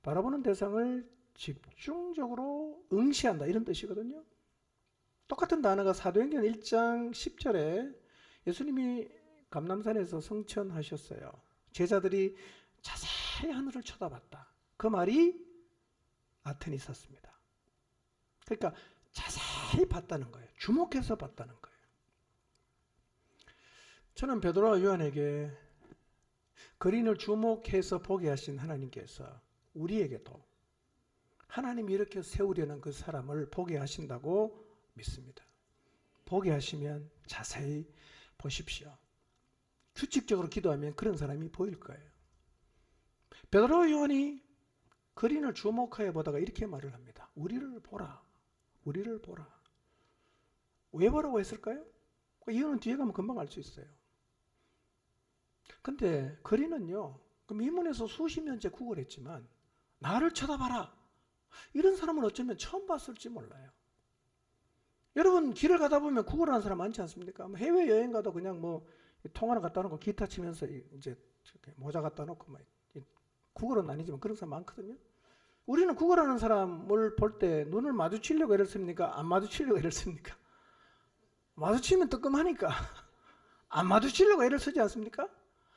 바라보는 대상을 집중적으로 응시한다, 이런 뜻이거든요. 똑같은 단어가 사도행전 1장 10절에 예수님이 감람산에서 성천하셨어요. 제자들이 자세히 하늘을 쳐다봤다. 그 말이 아테니사스입니다. 그러니까 자세히 봤다는 거예요. 주목해서 봤다는 거예요. 저는 베드로와 요한에게 그린을 주목해서 보게 하신 하나님께서 우리에게도 하나님이 이렇게 세우려는 그 사람을 보게 하신다고 믿습니다. 보게 하시면 자세히 보십시오. 규칙적으로 기도하면 그런 사람이 보일 거예요. 베드로와 요한이 그린을 주목하여 보다가 이렇게 말을 합니다. 우리를 보라. 우리를 보라. 왜 보라고 했을까요? 그 이유는 뒤에 가면 금방 알 수 있어요. 근데 그린은요, 그 미문에서 수십 년째 구걸했지만 나를 쳐다봐라. 이런 사람은 어쩌면 처음 봤을지 몰라요. 여러분, 길을 가다 보면 구걸하는 사람 많지 않습니까? 해외여행 가도 그냥 뭐 통화를 갖다 놓고 기타 치면서 이제 모자 갖다 놓고 막 구걸은 아니지만 그런 사람 많거든요. 우리는 구걸하는 사람을 볼 때 눈을 마주치려고 애를 씁니까? 안 마주치려고 애를 씁니까? 마주치면 뜨끔하니까 안 마주치려고 애를 쓰지 않습니까?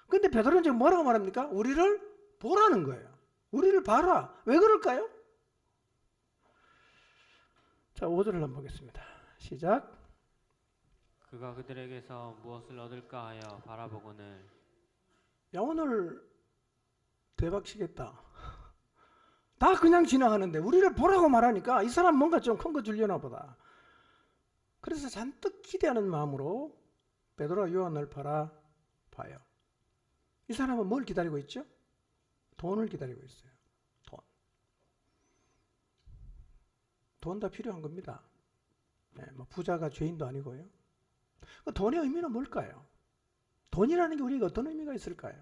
근데 베드로는 지금 뭐라고 말합니까? 우리를 보라는 거예요. 우리를 봐라. 왜 그럴까요? 자, 5절을 한번 보겠습니다. 시작. 그가 그들에게서 무엇을 얻을까 하여 바라보고는 야, 오늘 대박 치겠다. 다 그냥 지나가는데 우리를 보라고 말하니까 이 사람 뭔가 좀 큰 거 주려나 보다. 그래서 잔뜩 기대하는 마음으로 베드로와 요한을 바라봐요. 이 사람은 뭘 기다리고 있죠? 돈을 기다리고 있어요. 돈 다 필요한 겁니다. 네, 뭐 부자가 죄인도 아니고요. 그 돈의 의미는 뭘까요? 돈이라는 게 우리에게 어떤 의미가 있을까요?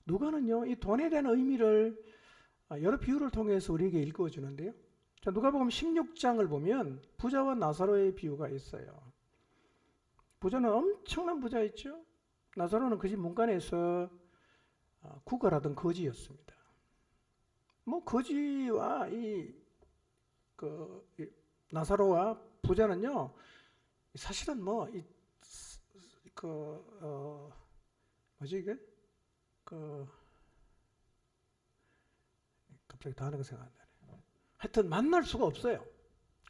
누가는요, 이 돈에 대한 의미를 여러 비유를 통해서 우리에게 읽어주는데요. 자, 누가복음 16장을 보면 부자와 나사로의 비유가 있어요. 부자는 엄청난 부자였죠. 나사로는 그 집 문간에서 구걸하던 거지였습니다. 뭐 거지와 나사로와 부자는요, 사실은 뭐지 이게? 갑자기 단어가 생각 안 나네. 하여튼 만날 수가 없어요.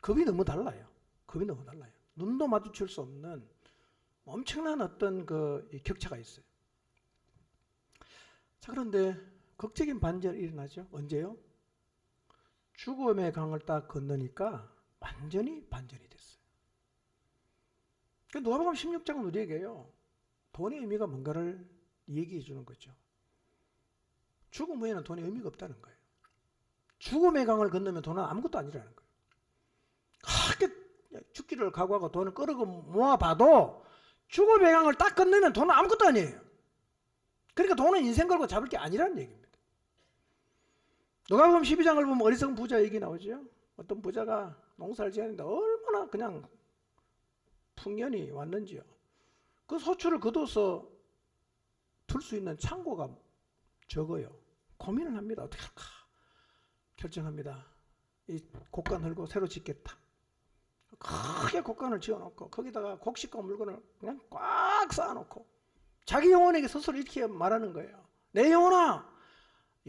급이 너무 달라요. 급이 너무 달라요. 눈도 마주칠 수 없는 엄청난 어떤 격차가 있어요. 자, 그런데 극적인 반전이 일어나죠. 언제요? 죽음의 강을 딱 건너니까 완전히 반전이 됐어요. 누가복음 16장은 우리에게요, 돈의 의미가 뭔가를 얘기해 주는 거죠. 죽음 후에는 돈의 의미가 없다는 거예요. 죽음의 강을 건너면 돈은 아무것도 아니라는 거예요. 그렇게 죽기를 각오하고 돈을 끌어고 모아봐도 죽음의 강을 딱 건너면 돈은 아무것도 아니에요. 그러니까 돈은 인생 걸고 잡을 게 아니라는 얘기입니다. 누가복음 12장을 보면 어리석은 부자 얘기 나오죠. 어떤 부자가 농사를 지었는데 얼마나 그냥 풍년이 왔는지요. 그 소출을 거둬서 둘 수 있는 창고가 적어요. 고민을 합니다. 어떻게 할까? 결정합니다. 이 곡간 헐고 새로 짓겠다. 크게 곡간을 지어놓고 거기다가 곡식과 물건을 그냥 꽉 쌓아놓고 자기 영혼에게 스스로 이렇게 말하는 거예요. 내 영혼아,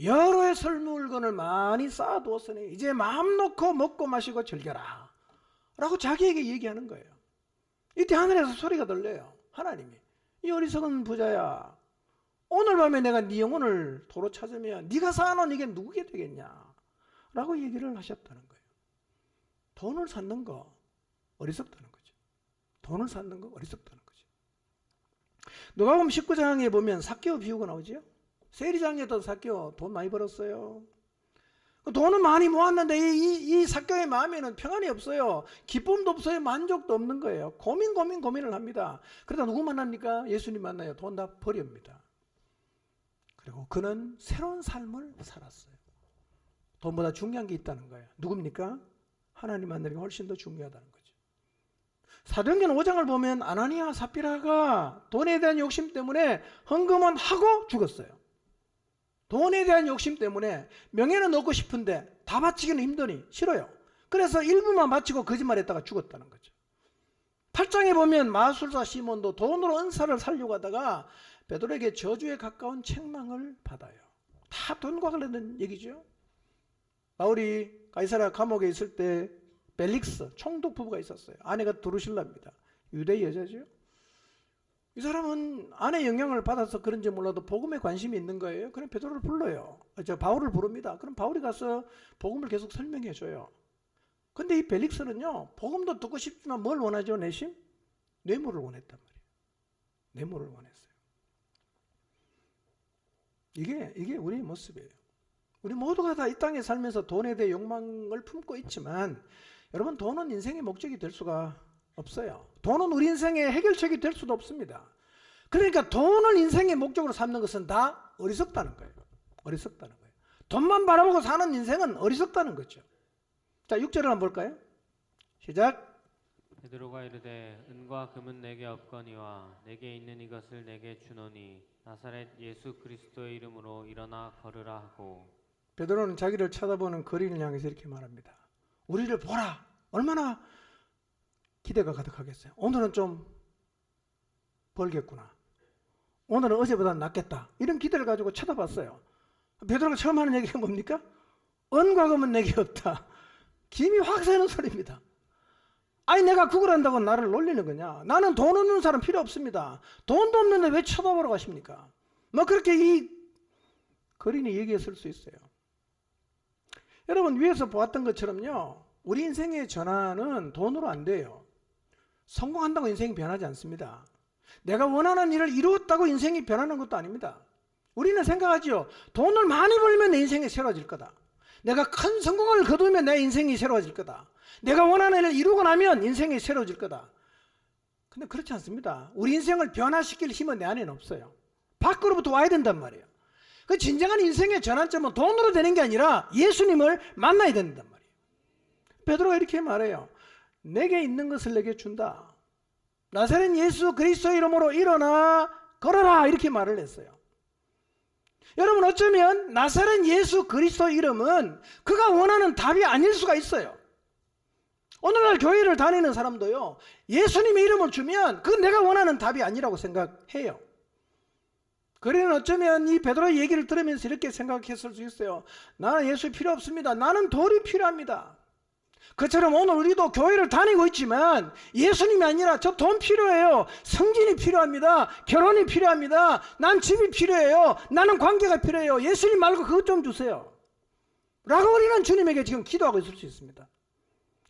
여러 해 설 물건을 많이 쌓아두었으니 이제 마음 놓고 먹고 마시고 즐겨라 라고 자기에게 얘기하는 거예요. 이때 하늘에서 소리가 들려요. 하나님이, 이 어리석은 부자야, 오늘 밤에 내가 네 영혼을 도로 찾으면 네가 쌓아놓은 이게 누구게 되겠냐 라고 얘기를 하셨다는 거예요. 돈을 쌓는 거 어리석다는 거죠. 돈을 쌓는 거 어리석다는 거죠. 누가복음 19장에 보면 삭개오 비유가 나오죠. 세리장이었던 삭개오 돈 많이 벌었어요. 돈은 많이 모았는데 이 삭개오의 마음에는 평안이 없어요. 기쁨도 없어요. 만족도 없는 거예요. 고민을 합니다. 그러다 누구 만납니까? 예수님 만나요. 돈 다 버립니다. 그리고 그는 새로운 삶을 살았어요. 돈보다 중요한 게 있다는 거예요. 누굽니까? 하나님 만나는 게 훨씬 더 중요하다는 거죠. 사도행전 5장을 보면 아나니아 삽비라가 돈에 대한 욕심 때문에 헌금은 하고 죽었어요. 돈에 대한 욕심 때문에 명예는 얻고 싶은데 다 바치기는 힘드니 싫어요. 그래서 일부만 바치고 거짓말했다가 죽었다는 거죠. 8장에 보면 마술사 시몬도 돈으로 은사를 살려고 하다가 베드로에게 저주에 가까운 책망을 받아요. 다 돈과 관련된 얘기죠. 바울이 가이사랴 감옥에 있을 때 벨릭스 총독 부부가 있었어요. 아내가 드루실라입니다. 유대 여자죠. 이 사람은 아내의 영향을 받아서 그런지 몰라도 복음에 관심이 있는 거예요. 그럼 베드로를 불러요. 바울을 부릅니다. 그럼 바울이 가서 복음을 계속 설명해 줘요. 근데 이 벨릭스는요, 복음도 듣고 싶지만 뭘 원하죠? 내심? 뇌물을 원했단 말이에요. 뇌물을 원했어요. 이게 우리의 모습이에요. 우리 모두가 다 이 땅에 살면서 돈에 대해 욕망을 품고 있지만 여러분, 돈은 인생의 목적이 될 수가 없어요. 돈은 우리 인생의 해결책이 될 수도 없습니다. 그러니까 돈을 인생의 목적으로 삼는 것은 다 어리석다는 거예요. 어리석다는 거예요. 돈만 바라보고 사는 인생은 어리석다는 거죠. 자, 6절을 한번 볼까요? 시작. 베드로가 이르되 은과 금은 내게 없거니와 내게 있는 이것을 내게 주노니 나사렛 예수 그리스도의 이름으로 일어나 걸으라 하고. 베드로는 자기를 쳐다보는 거리를 향해서 이렇게 말합니다. 우리를 보라. 얼마나 기대가 가득하겠어요. 오늘은 좀 벌겠구나. 오늘은 어제보다 낫겠다. 이런 기대를 가지고 쳐다봤어요. 베드로가 처음 하는 얘기가 뭡니까? 은과 금은 내게 없다. 김이 확 새는 소리입니다. 아니, 내가 구걸한다고 나를 놀리는 거냐? 나는 돈 없는 사람 필요 없습니다. 돈도 없는데 왜 쳐다보러 가십니까? 뭐 그렇게 이 거린이 얘기했을 수 있어요. 여러분, 위에서 보았던 것처럼요, 우리 인생의 전환은 돈으로 안 돼요. 성공한다고 인생이 변하지 않습니다. 내가 원하는 일을 이루었다고 인생이 변하는 것도 아닙니다. 우리는 생각하죠. 돈을 많이 벌면 내 인생이 새로워질 거다. 내가 큰 성공을 거두면 내 인생이 새로워질 거다. 내가 원하는 일을 이루고 나면 인생이 새로워질 거다. 근데 그렇지 않습니다. 우리 인생을 변화시킬 힘은 내 안에는 없어요. 밖으로부터 와야 된단 말이에요. 그 진정한 인생의 전환점은 돈으로 되는 게 아니라 예수님을 만나야 된단 말이에요. 베드로가 이렇게 말해요. 내게 있는 것을 내게 준다. 나사렛 예수 그리스도의 이름으로 일어나 걸어라. 이렇게 말을 했어요. 여러분, 어쩌면 나사렛 예수 그리스도 이름은 그가 원하는 답이 아닐 수가 있어요. 오늘날 교회를 다니는 사람도요, 예수님의 이름을 주면 그건 내가 원하는 답이 아니라고 생각해요. 그러는 어쩌면 이 베드로의 얘기를 들으면서 이렇게 생각했을 수 있어요. 나는 예수 필요 없습니다. 나는 돌이 필요합니다. 그처럼 오늘 우리도 교회를 다니고 있지만 예수님이 아니라 저 돈 필요해요. 성진이 필요합니다. 결혼이 필요합니다. 난 집이 필요해요. 나는 관계가 필요해요. 예수님 말고 그것 좀 주세요. 라고 우리는 주님에게 지금 기도하고 있을 수 있습니다.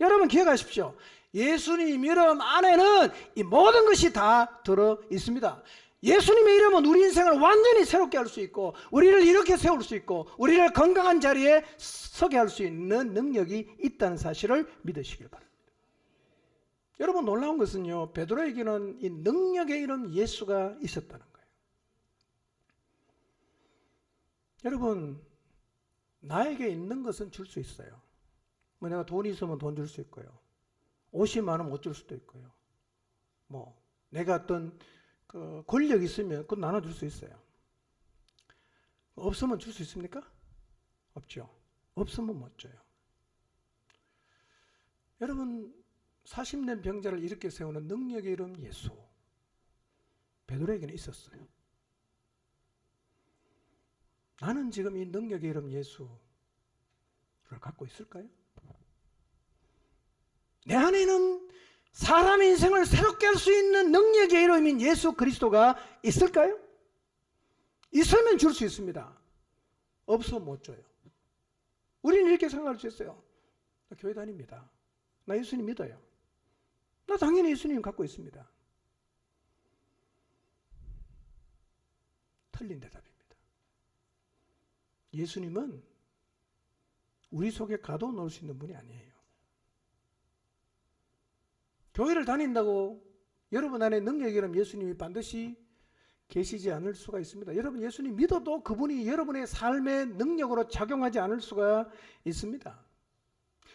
여러분, 기억하십시오. 예수님 이름 안에는 이 모든 것이 다 들어 있습니다. 예수님의 이름은 우리 인생을 완전히 새롭게 할 수 있고, 우리를 이렇게 세울 수 있고, 우리를 건강한 자리에 서게 할 수 있는 능력이 있다는 사실을 믿으시길 바랍니다. 여러분, 놀라운 것은요, 베드로에게는 이 능력의 이름 예수가 있었다는 거예요. 여러분, 나에게 있는 것은 줄 수 있어요. 뭐 내가 돈이 있으면 돈 줄 수 있고요. 옷이 많으면 옷 줄 수도 있고요. 뭐 내가 어떤 그 권력이 있으면 그건 나눠줄 수 있어요. 없으면 줄 수 있습니까? 없죠. 없으면 못 줘요. 여러분 40년 병자를 일으켜 세우는 능력의 이름 예수, 베드로에게는 있었어요. 나는 지금 이 능력의 이름 예수를 갖고 있을까요? 내 안에는 사람의 인생을 새롭게 할 수 있는 능력의 이름인 예수 그리스도가 있을까요? 있으면 줄 수 있습니다. 없으면 못 줘요. 우리는 이렇게 생각할 수 있어요. 나 교회 다닙니다. 나 예수님 믿어요. 나 당연히 예수님 갖고 있습니다. 틀린 대답입니다. 예수님은 우리 속에 가둬 놓을 수 있는 분이 아니에요. 교회를 다닌다고 여러분 안에 능력이 이름 예수님이 반드시 계시지 않을 수가 있습니다. 여러분 예수님 믿어도 그분이 여러분의 삶의 능력으로 작용하지 않을 수가 있습니다.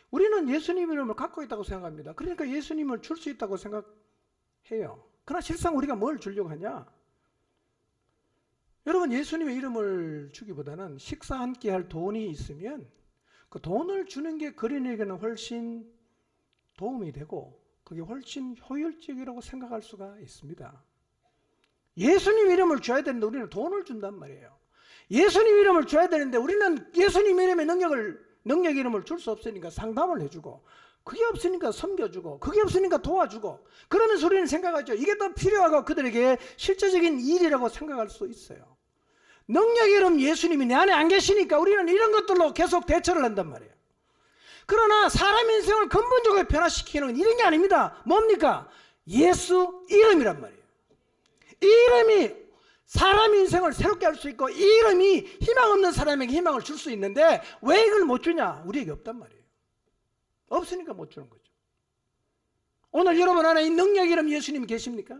우리는 예수님 이름을 갖고 있다고 생각합니다. 그러니까 예수님을 줄 수 있다고 생각해요. 그러나 실상 우리가 뭘 주려고 하냐? 여러분 예수님의 이름을 주기보다는 식사 한 끼 할 돈이 있으면 그 돈을 주는 게 그린에게는 훨씬 도움이 되고 그게 훨씬 효율적이라고 생각할 수가 있습니다. 예수님 이름을 줘야 되는데 우리는 돈을 준단 말이에요. 예수님 이름을 줘야 되는데 우리는 예수님 이름의 능력 이름을 줄 수 없으니까 상담을 해주고 그게 없으니까 섬겨주고 그게 없으니까 도와주고 그러면서 우리는 생각하죠. 이게 더 필요하고 그들에게 실제적인 일이라고 생각할 수 있어요. 능력 이름 예수님이 내 안에 안 계시니까 우리는 이런 것들로 계속 대처를 한단 말이에요. 그러나 사람 인생을 근본적으로 변화시키는 건 이런 게 아닙니다. 뭡니까? 예수 이름이란 말이에요. 이 이름이 사람 인생을 새롭게 할 수 있고 이 이름이 희망 없는 사람에게 희망을 줄 수 있는데 왜 이걸 못 주냐? 우리에게 없단 말이에요. 없으니까 못 주는 거죠. 오늘 여러분 안에 이 능력 이름 예수님이 계십니까?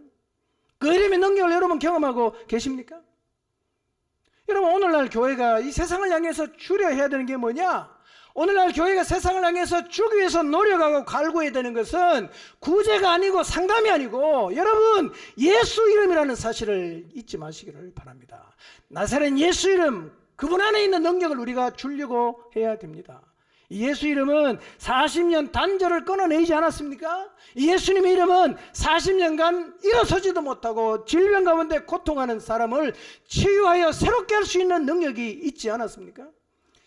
그 이름의 능력을 여러분 경험하고 계십니까? 여러분 오늘날 교회가 이 세상을 향해서 주려 해야 되는 게 뭐냐? 오늘날 교회가 세상을 향해서 주기 위해서 노력하고 갈구해야 되는 것은 구제가 아니고 상담이 아니고 여러분 예수 이름이라는 사실을 잊지 마시기를 바랍니다. 나사렛 예수 이름 그분 안에 있는 능력을 우리가 주려고 해야 됩니다. 이 예수 이름은 40년 단절을 끊어내지 않았습니까? 이 예수님의 이름은 40년간 일어서지도 못하고 질병 가운데 고통하는 사람을 치유하여 새롭게 할 수 있는 능력이 있지 않았습니까?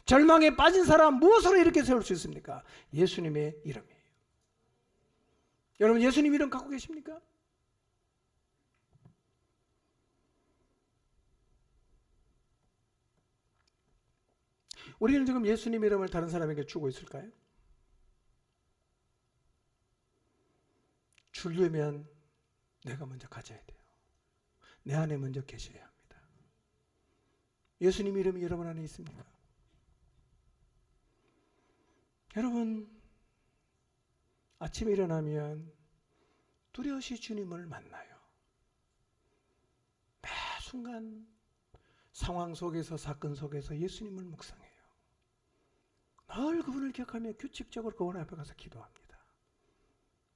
절망에 빠진 사람 무엇으로 이렇게 세울 수 있습니까? 예수님의 이름이에요. 여러분 예수님 이름 갖고 계십니까? 우리는 지금 예수님 이름을 다른 사람에게 주고 있을까요? 주려면 내가 먼저 가져야 돼요. 내 안에 먼저 계셔야 합니다. 예수님 이름이 여러분 안에 있습니까? 여러분 아침에 일어나면 두려워시 주님을 만나요. 매 순간 상황 속에서 사건 속에서 예수님을 묵상해요. 늘 그분을 기억하며 규칙적으로 그분 앞에 가서 기도합니다.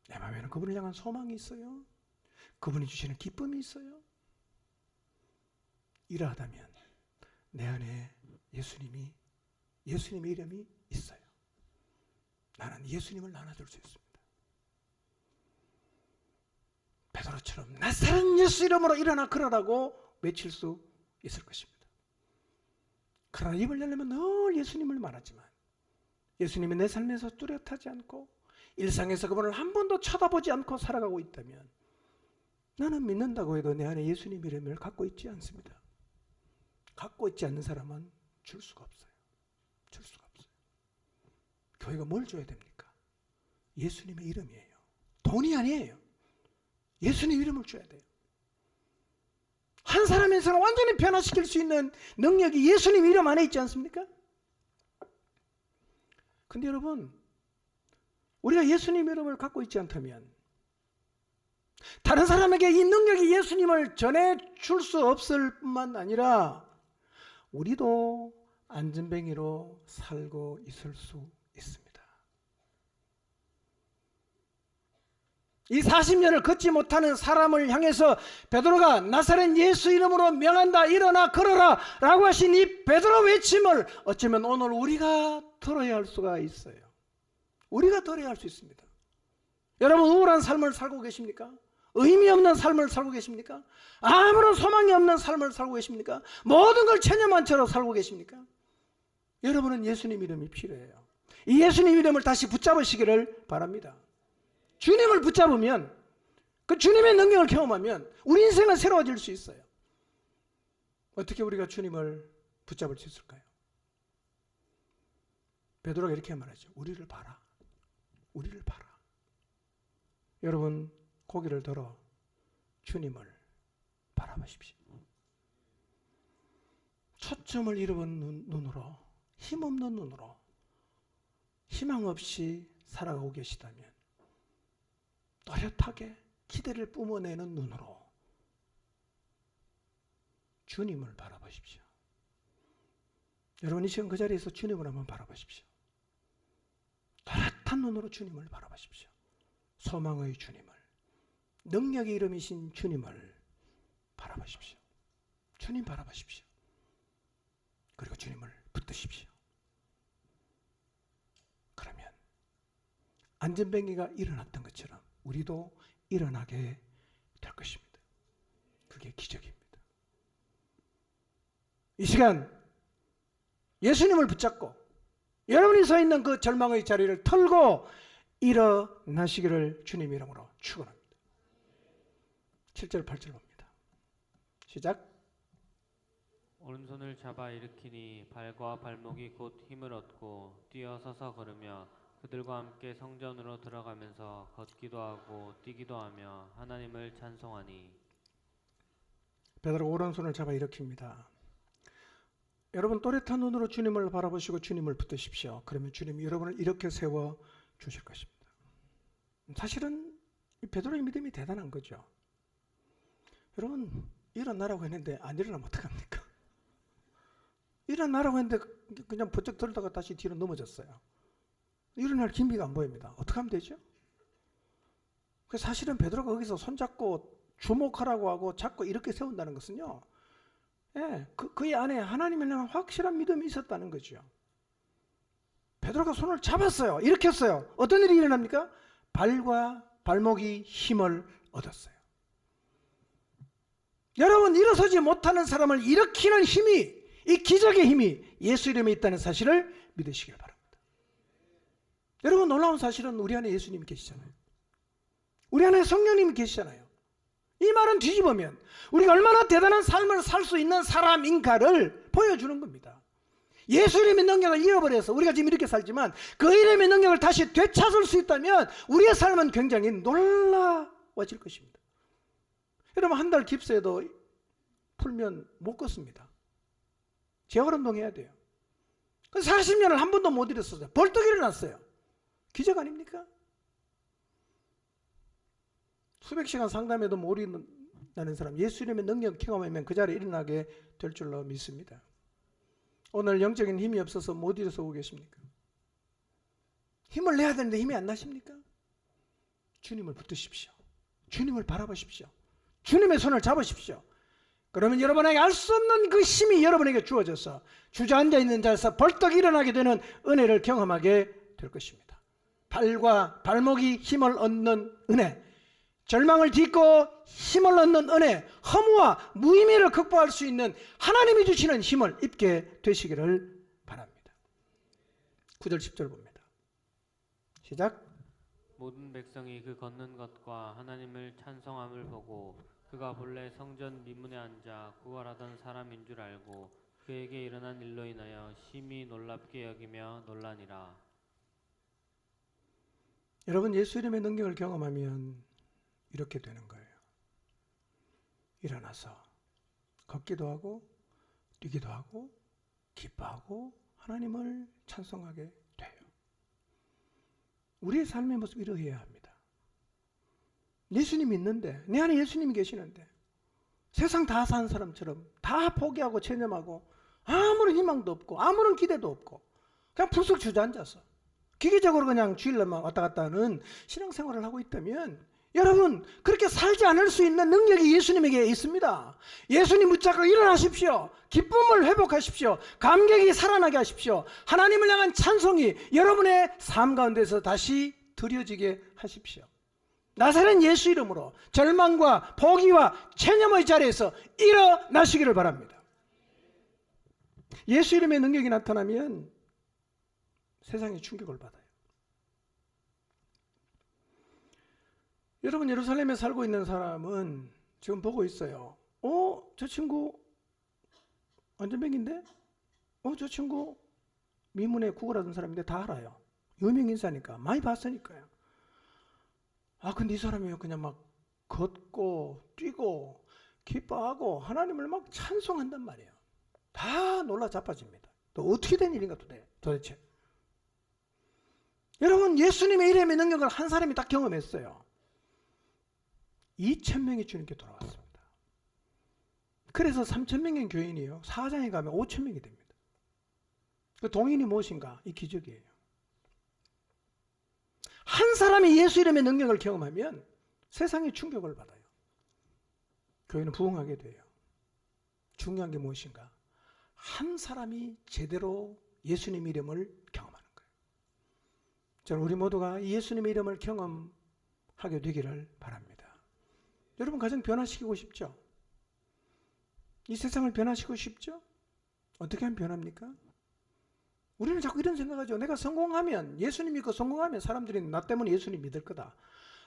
내 마음에는 그분을 향한 소망이 있어요. 그분이 주시는 기쁨이 있어요. 이러하다면 내 안에 예수님의 이름이 있어요. 나는 예수님을 나눠줄 수 있습니다. 베드로처럼 나사렛 예수 이름으로 일어나 걸으라고 외칠 수 있을 것입니다. 그러나 입을 열려면 늘 예수님을 말하지만 예수님이 내 삶에서 뚜렷하지 않고 일상에서 그분을 한 번도 쳐다보지 않고 살아가고 있다면 나는 믿는다고 해도 내 안에 예수님 이름을 갖고 있지 않습니다. 갖고 있지 않는 사람은 줄 수가 없어요. 줄 수가 없어요. 교회가 뭘 줘야 됩니까? 예수님의 이름이에요. 돈이 아니에요. 예수님 이름을 줘야 돼요. 한 사람의 인생을 완전히 변화시킬 수 있는 능력이 예수님 이름 안에 있지 않습니까? 근데 여러분 우리가 예수님 이름을 갖고 있지 않다면 다른 사람에게 이 능력이 예수님을 전해줄 수 없을 뿐만 아니라 우리도 안전뱅이로 살고 있을 수 있습니다. 이 40년을 걷지 못하는 사람을 향해서 베드로가 나사렛 예수 이름으로 명한다, 일어나 걸어라 라고 하신 이 베드로 외침을 어쩌면 오늘 우리가 들어야 할 수가 있어요. 우리가 들어야 할 수 있습니다. 여러분, 우울한 삶을 살고 계십니까? 의미 없는 삶을 살고 계십니까? 아무런 소망이 없는 삶을 살고 계십니까? 모든 걸 천년만처럼 살고 계십니까? 여러분은 예수님 이름이 필요해요. 이 예수님 이름을 다시 붙잡으시기를 바랍니다. 주님을 붙잡으면, 그 주님의 능력을 경험하면 우리 인생은 새로워질 수 있어요. 어떻게 우리가 주님을 붙잡을 수 있을까요? 베드로가 이렇게 말하죠. 우리를 봐라. 우리를 봐라. 여러분, 고개를 들어 주님을 바라보십시오. 초점을 잃어버린 눈으로, 힘없는 눈으로, 희망 없이 살아가고 계시다면 또렷하게 기대를 뿜어내는 눈으로 주님을 바라보십시오. 여러분, 이 시간 그 자리에서 주님을 한번 바라보십시오. 또렷한 눈으로 주님을 바라보십시오. 소망의 주님을, 능력의 이름이신 주님을 바라보십시오. 주님 바라보십시오. 그리고 주님을 붙드십시오. 그러면 안전뱅이가 일어났던 것처럼 우리도 일어나게 될 것입니다. 그게 기적입니다. 이 시간 예수님을 붙잡고 여러분이 서 있는 그 절망의 자리를 털고 일어나시기를 주님 이름으로 축원합니다. 7절 8절 봅니다. 시작. 오른손을 잡아 일으키니 발과 발목이 곧 힘을 얻고 뛰어서서 걸으며 그들과 함께 성전으로 들어가면서 걷기도 하고 뛰기도 하며 하나님을 찬송하니. 베드로가 오른손을 잡아 일으킵니다. 여러분, 또렷한 눈으로 주님을 바라보시고 주님을 붙드십시오. 그러면 주님이 여러분을 이렇게 세워 주실 것입니다. 사실은 이 베드로의 믿음이 대단한 거죠. 여러분, 일어나라고 했는데 안 일어나면 어떡합니까? 일어나라고 했는데 그냥 번쩍 들다가 다시 뒤로 넘어졌어요. 일어날 기미가 안 보입니다. 어떻게 하면 되죠? 사실은 베드로가 거기서 손잡고 주목하라고 하고 잡고 이렇게 세운다는 것은요, 예, 그의 안에 하나님에 대한 확실한 믿음이 있었다는 거죠. 베드로가 손을 잡았어요. 일으켰어요. 어떤 일이 일어납니까? 발과 발목이 힘을 얻었어요. 여러분, 일어서지 못하는 사람을 일으키는 힘이, 이 기적의 힘이 예수 이름에 있다는 사실을 믿으시길 바랍니다. 여러분, 놀라운 사실은 우리 안에 예수님이 계시잖아요. 우리 안에 성령님이 계시잖아요. 이 말은 뒤집으면 우리가 얼마나 대단한 삶을 살 수 있는 사람인가를 보여주는 겁니다. 예수 이름의 능력을 잃어버려서 우리가 지금 이렇게 살지만 그 이름의 능력을 다시 되찾을 수 있다면 우리의 삶은 굉장히 놀라워질 것입니다. 여러분, 한 달 깁스에도 풀면 못 걷습니다. 재활운동 해야 돼요. 40년을 한 번도 못 일어섰어요. 벌떡 일어났어요. 기적 아닙니까? 수백 시간 상담해도 못 일어나는 사람, 예수 이름의 능력 경험하면 그 자리에 일어나게 될 줄로 믿습니다. 오늘 영적인 힘이 없어서 못 일어서고 계십니까? 힘을 내야 되는데 힘이 안 나십니까? 주님을 붙드십시오. 주님을 바라보십시오. 주님의 손을 잡으십시오. 그러면 여러분에게 알 수 없는 그 힘이 여러분에게 주어져서 주저앉아 있는 자에서 벌떡 일어나게 되는 은혜를 경험하게 될 것입니다. 발과 발목이 힘을 얻는 은혜, 절망을 딛고 힘을 얻는 은혜, 허무와 무의미를 극복할 수 있는 하나님이 주시는 힘을 입게 되시기를 바랍니다. 9절 10절 봅니다. 시작. 모든 백성이 그 걷는 것과 하나님을 찬송함을 보고 그가 본래 성전 미문에 앉아 구걸하던 사람인 줄 알고 그에게 일어난 일로 인하여 심히 놀랍게 여기며 놀라니라. 여러분, 예수 이름의 능력을 경험하면 이렇게 되는 거예요. 일어나서 걷기도 하고 뛰기도 하고 기뻐하고 하나님을 찬송하게 돼요. 우리의 삶의 모습 이러해야 합니다. 예수님이 있는데, 내 안에 예수님이 계시는데 세상 다 사는 사람처럼 다 포기하고 체념하고 아무런 희망도 없고 아무런 기대도 없고 그냥 불쑥 주저앉아서 기계적으로 그냥 주일날만 왔다 갔다 하는 신앙생활을 하고 있다면 여러분, 그렇게 살지 않을 수 있는 능력이 예수님에게 있습니다. 예수님 붙잡고 일어나십시오. 기쁨을 회복하십시오. 감격이 살아나게 하십시오. 하나님을 향한 찬송이 여러분의 삶 가운데서 다시 드려지게 하십시오. 나사렛 예수 이름으로 절망과 포기와 체념의 자리에서 일어나시기를 바랍니다. 예수 이름의 능력이 나타나면 세상이 충격을 받아요. 여러분, 예루살렘에 살고 있는 사람은 지금 보고 있어요. 저 친구 안전뱅인데? 저 친구 미문에 구걸하던 사람인데 다 알아요. 유명인사니까 많이 봤으니까요. 근데 이 사람이 그냥 막 걷고 뛰고 기뻐하고 하나님을 막 찬송한단 말이에요. 다 놀라 자빠집니다. 또 어떻게 된 일인가 도대체. 여러분, 예수님의 이름의 능력을 한 사람이 딱 경험했어요. 2,000명이 주님께 돌아왔습니다. 그래서 3,000명의 교인이요, 사장에 가면 5,000명이 됩니다. 그 동인이 무엇인가? 이 기적이에요. 한 사람이 예수 이름의 능력을 경험하면 세상에 충격을 받아요. 교회는 부흥하게 돼요. 중요한 게 무엇인가? 한 사람이 제대로 예수님 이름을 경험하는 거예요. 저는 우리 모두가 예수님의 이름을 경험하게 되기를 바랍니다. 여러분, 가정 변화시키고 싶죠? 이 세상을 변화시키고 싶죠? 어떻게 하면 변합니까? 우리는 자꾸 이런 생각하죠. 내가 성공하면, 예수님 믿고 성공하면 사람들이 나 때문에 예수님 믿을 거다.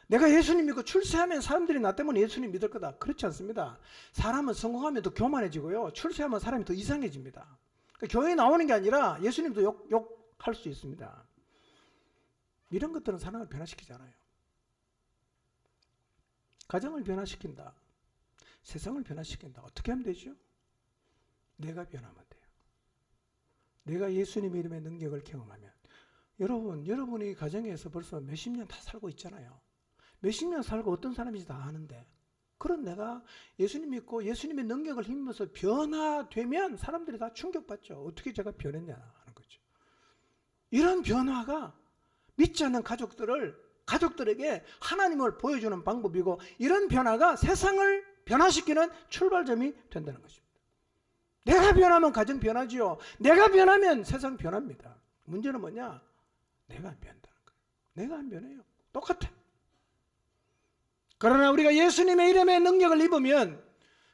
내가 예수님 믿고 출세하면 사람들이 나 때문에 예수님 믿을 거다. 그렇지 않습니다. 사람은 성공하면 더 교만해지고요, 출세하면 사람이 더 이상해집니다. 그러니까 교회에 나오는 게 아니라 예수님도 욕할 수 있습니다. 이런 것들은 사람을 변화시키지 않아요. 가정을 변화시킨다, 세상을 변화시킨다. 어떻게 하면 되죠? 내가 변하면 돼요. 내가 예수님 이름의 능력을 경험하면. 여러분이 가정에서 벌써 몇십 년 다 살고 있잖아요. 몇십 년 살고 어떤 사람인지 다 아는데, 그런 내가 예수님 믿고 예수님의 능력을 힘입어서 변화되면 사람들이 다 충격받죠. 어떻게 제가 변했냐 하는 거죠. 이런 변화가 믿지 않는 가족들에게 하나님을 보여주는 방법이고, 이런 변화가 세상을 변화시키는 출발점이 된다는 것입니다. 내가 변하면 가정 변하지요. 내가 변하면 세상 변합니다. 문제는 뭐냐? 내가 안 변한다는 거예요. 내가 안 변해요. 똑같아. 그러나 우리가 예수님의 이름의 능력을 입으면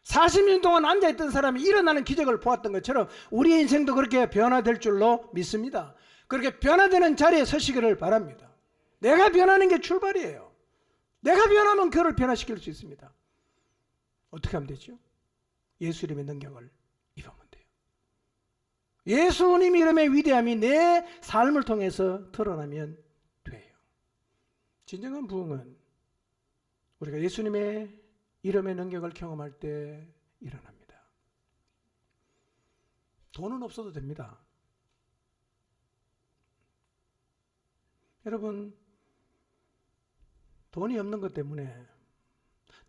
40년 동안 앉아있던 사람이 일어나는 기적을 보았던 것처럼 우리의 인생도 그렇게 변화될 줄로 믿습니다. 그렇게 변화되는 자리에 서시기를 바랍니다. 내가 변하는 게 출발이에요. 내가 변하면 그를 변화시킬 수 있습니다. 어떻게 하면 되죠? 예수 이름의 능력을 입으면 돼요. 예수님 이름의 위대함이 내 삶을 통해서 드러나면 돼요. 진정한 부흥은 우리가 예수님의 이름의 능력을 경험할 때 일어납니다. 돈은 없어도 됩니다. 여러분, 돈이 없는 것 때문에,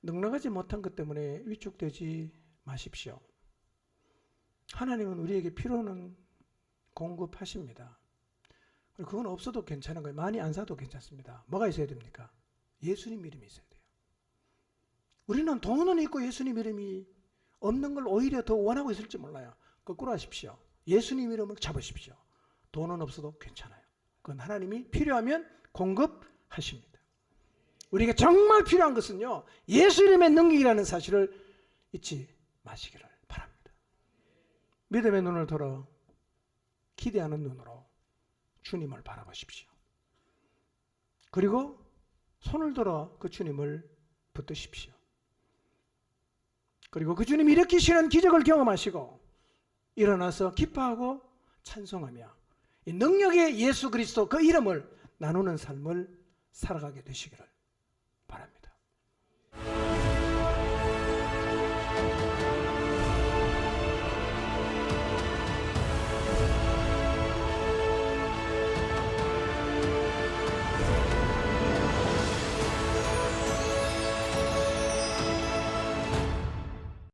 넉넉하지 못한 것 때문에 위축되지 마십시오. 하나님은 우리에게 필요는 공급하십니다. 그리고 그건 없어도 괜찮은 거예요. 많이 안 사도 괜찮습니다. 뭐가 있어야 됩니까? 예수님 이름이 있어야 돼요. 우리는 돈은 있고 예수님 이름이 없는 걸 오히려 더 원하고 있을지 몰라요. 거꾸로 하십시오. 예수님 이름을 잡으십시오. 돈은 없어도 괜찮아요. 그건 하나님이 필요하면 공급하십니다. 우리가 정말 필요한 것은요, 예수 이름의 능력이라는 사실을 잊지 마시기를 바랍니다. 믿음의 눈을 들어 기대하는 눈으로 주님을 바라보십시오. 그리고 손을 들어 그 주님을 붙드십시오. 그리고 그 주님이 일으키시는 기적을 경험하시고 일어나서 기뻐하고 찬송하며 이 능력의 예수 그리스도 그 이름을 나누는 삶을 살아가게 되시기를